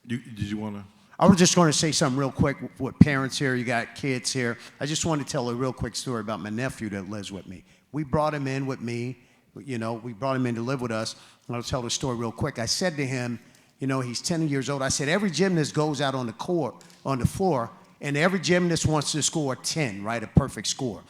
Did you want to? I was just going to say something real quick with parents here. You got kids here. I just want to tell a real quick story about my nephew that lives with me. We brought him in with me. You know, we brought him in to live with us. And I'll tell the story real quick. I said to him, you know, he's 10 years old. I said, every gymnast goes out on the court, on the floor, and every gymnast wants to score 10, right, a perfect score.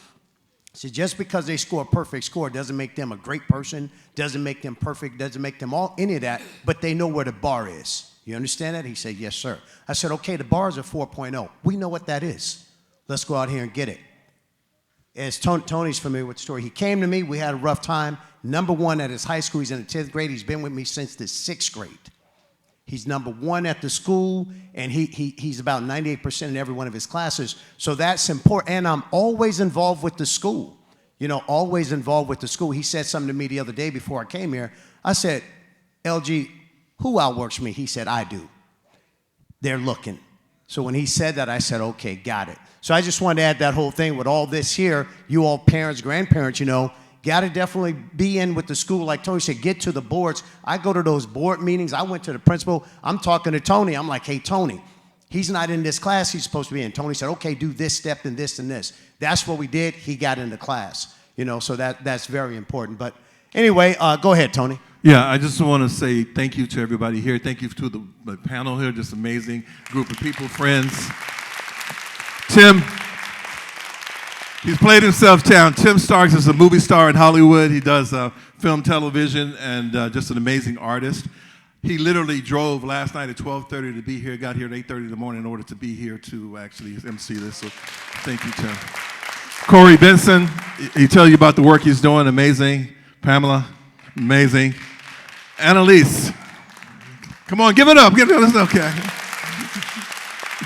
So just because they score a perfect score doesn't make them a great person, doesn't make them perfect, doesn't make them any of that, but they know where the bar is. You understand that? He said, yes, sir. I said, okay, the bar is a 4.0. We know what that is. Let's go out here and get it. As Tony's familiar with the story, he came to me. We had a rough time. Number one at his high school. He's in the 10th grade. He's been with me since the 6th grade. He's number one at the school, and he's about 98% in every one of his classes. So that's important. And I'm always involved with the school. You know, always involved with the school. He said something to me the other day before I came here. I said, LG, who outworks me? He said, I do. They're looking. So when he said that, I said, okay, got it. So I just wanted to add that whole thing with all this here. You all parents, grandparents, you know, got to definitely be in with the school. Like Tony said, get to the boards. I go to those board meetings. I went to the principal. I'm talking to Tony. I'm like, hey, Tony, he's not in this class he's supposed to be in. Tony said, okay, do this step and this and this. That's what we did. He got into class, you know, so that's very important. But anyway, go ahead, Tony. Yeah, I just want to say thank you to everybody here. Thank you to the panel here, just amazing group of people, friends. Tim, he's played himself down. Tim Starks is a movie star in Hollywood. He does film, television, and just an amazing artist. He literally drove last night at 12:30 to be here, got here at 8:30 in the morning in order to be here to actually MC this. So thank you, Tim. Corey Benson, he tell you about the work he's doing, amazing. Pamela, amazing. Annalise, come on, give it up. Give it up. It's okay.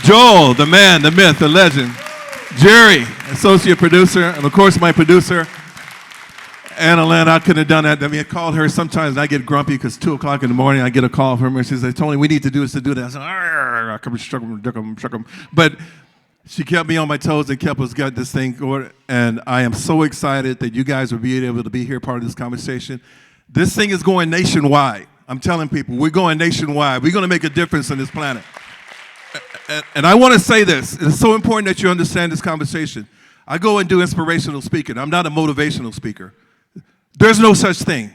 Joel, the man, the myth, the legend. Jerry, associate producer, and of course my producer, Anna Lynn. I couldn't have done that. I mean, I called her sometimes, and I get grumpy because 2 o'clock in the morning, I get a call from her. She says, Tony, we need to do this to do that. I said, I come struck him. But she kept me on my toes and kept us got this thing going. And I am so excited that you guys will be able to be here, part of this conversation. This thing is going nationwide. I'm telling people, we're going nationwide. We're going to make a difference on this planet. And I want to say this. It's so important that you understand this conversation. I go and do inspirational speaking. I'm not a motivational speaker. There's no such thing.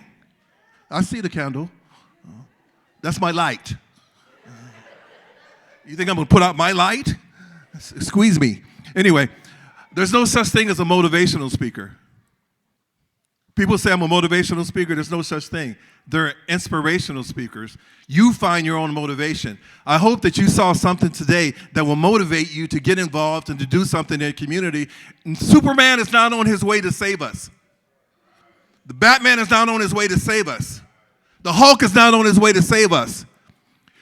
I see the candle. That's my light. You think I'm going to put out my light? Squeeze me. Anyway, there's no such thing as a motivational speaker. People say I'm a motivational speaker. There's no such thing. They're inspirational speakers. You find your own motivation. I hope that you saw something today that will motivate you to get involved and to do something in the community. And Superman is not on his way to save us. The Batman is not on his way to save us. The Hulk is not on his way to save us.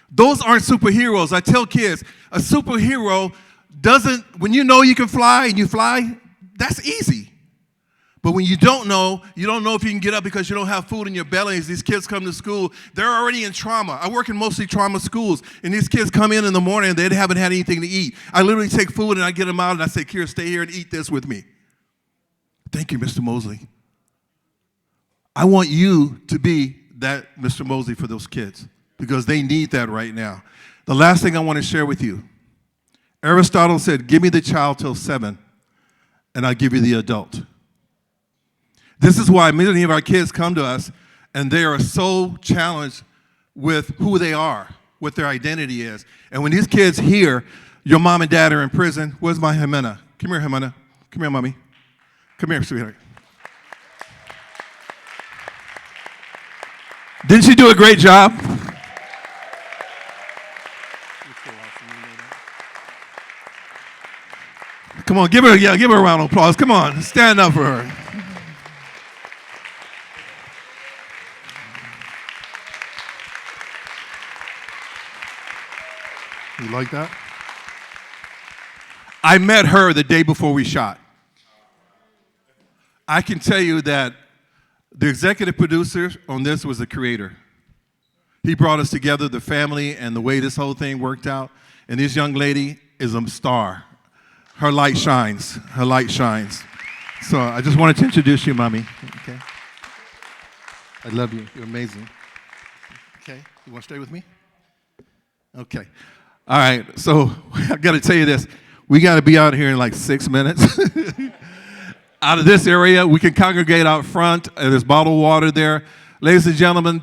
Those aren't superheroes. I tell kids, a superhero doesn't, when you know you can fly and you fly, that's easy. But when you don't know if you can get up because you don't have food in your belly. As these kids come to school, they're already in trauma. I work in mostly trauma schools, and these kids come in the morning and they haven't had anything to eat. I literally take food and I get them out and I say, Kira, stay here and eat this with me. Thank you, Mr. Mosley. I want you to be that Mr. Mosley for those kids because they need that right now. The last thing I want to share with you, Aristotle said, give me the child till 7, and I'll give you the adult. This is why many of our kids come to us, and they are so challenged with who they are, what their identity is. And when these kids hear your mom and dad are in prison, where's my Jimena? Come here, Jimena. Come here, mommy. Come here, sweetheart. Didn't she do a great job? Come on, give her a round of applause. Come on, stand up for her. You like that? I met her the day before we shot. I can tell you that the executive producer on this was the creator. He brought us together, the family, and the way this whole thing worked out. And this young lady is a star. Her light shines. Her light shines. So I just wanted to introduce you, Mommy. Okay. I love you. You're amazing. Okay. You want to stay with me? Okay. All right. So I got to tell you this. We got to be out here in like 6 minutes. Out of this area, we can congregate out front. There's bottled water there. Ladies and gentlemen,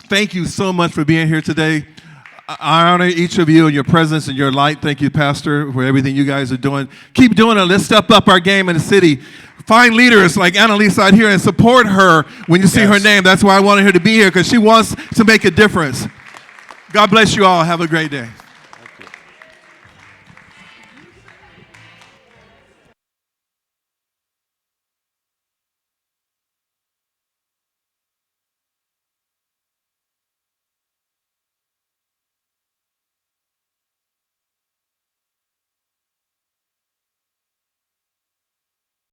thank you so much for being here today. I honor each of you and your presence and your light. Thank you, Pastor, for everything you guys are doing. Keep doing it. Let's step up our game in the city. Find leaders like Annalise out here and support her when you see her name. That's why I wanted her to be here, because she wants to make a difference. God bless you all. Have a great day.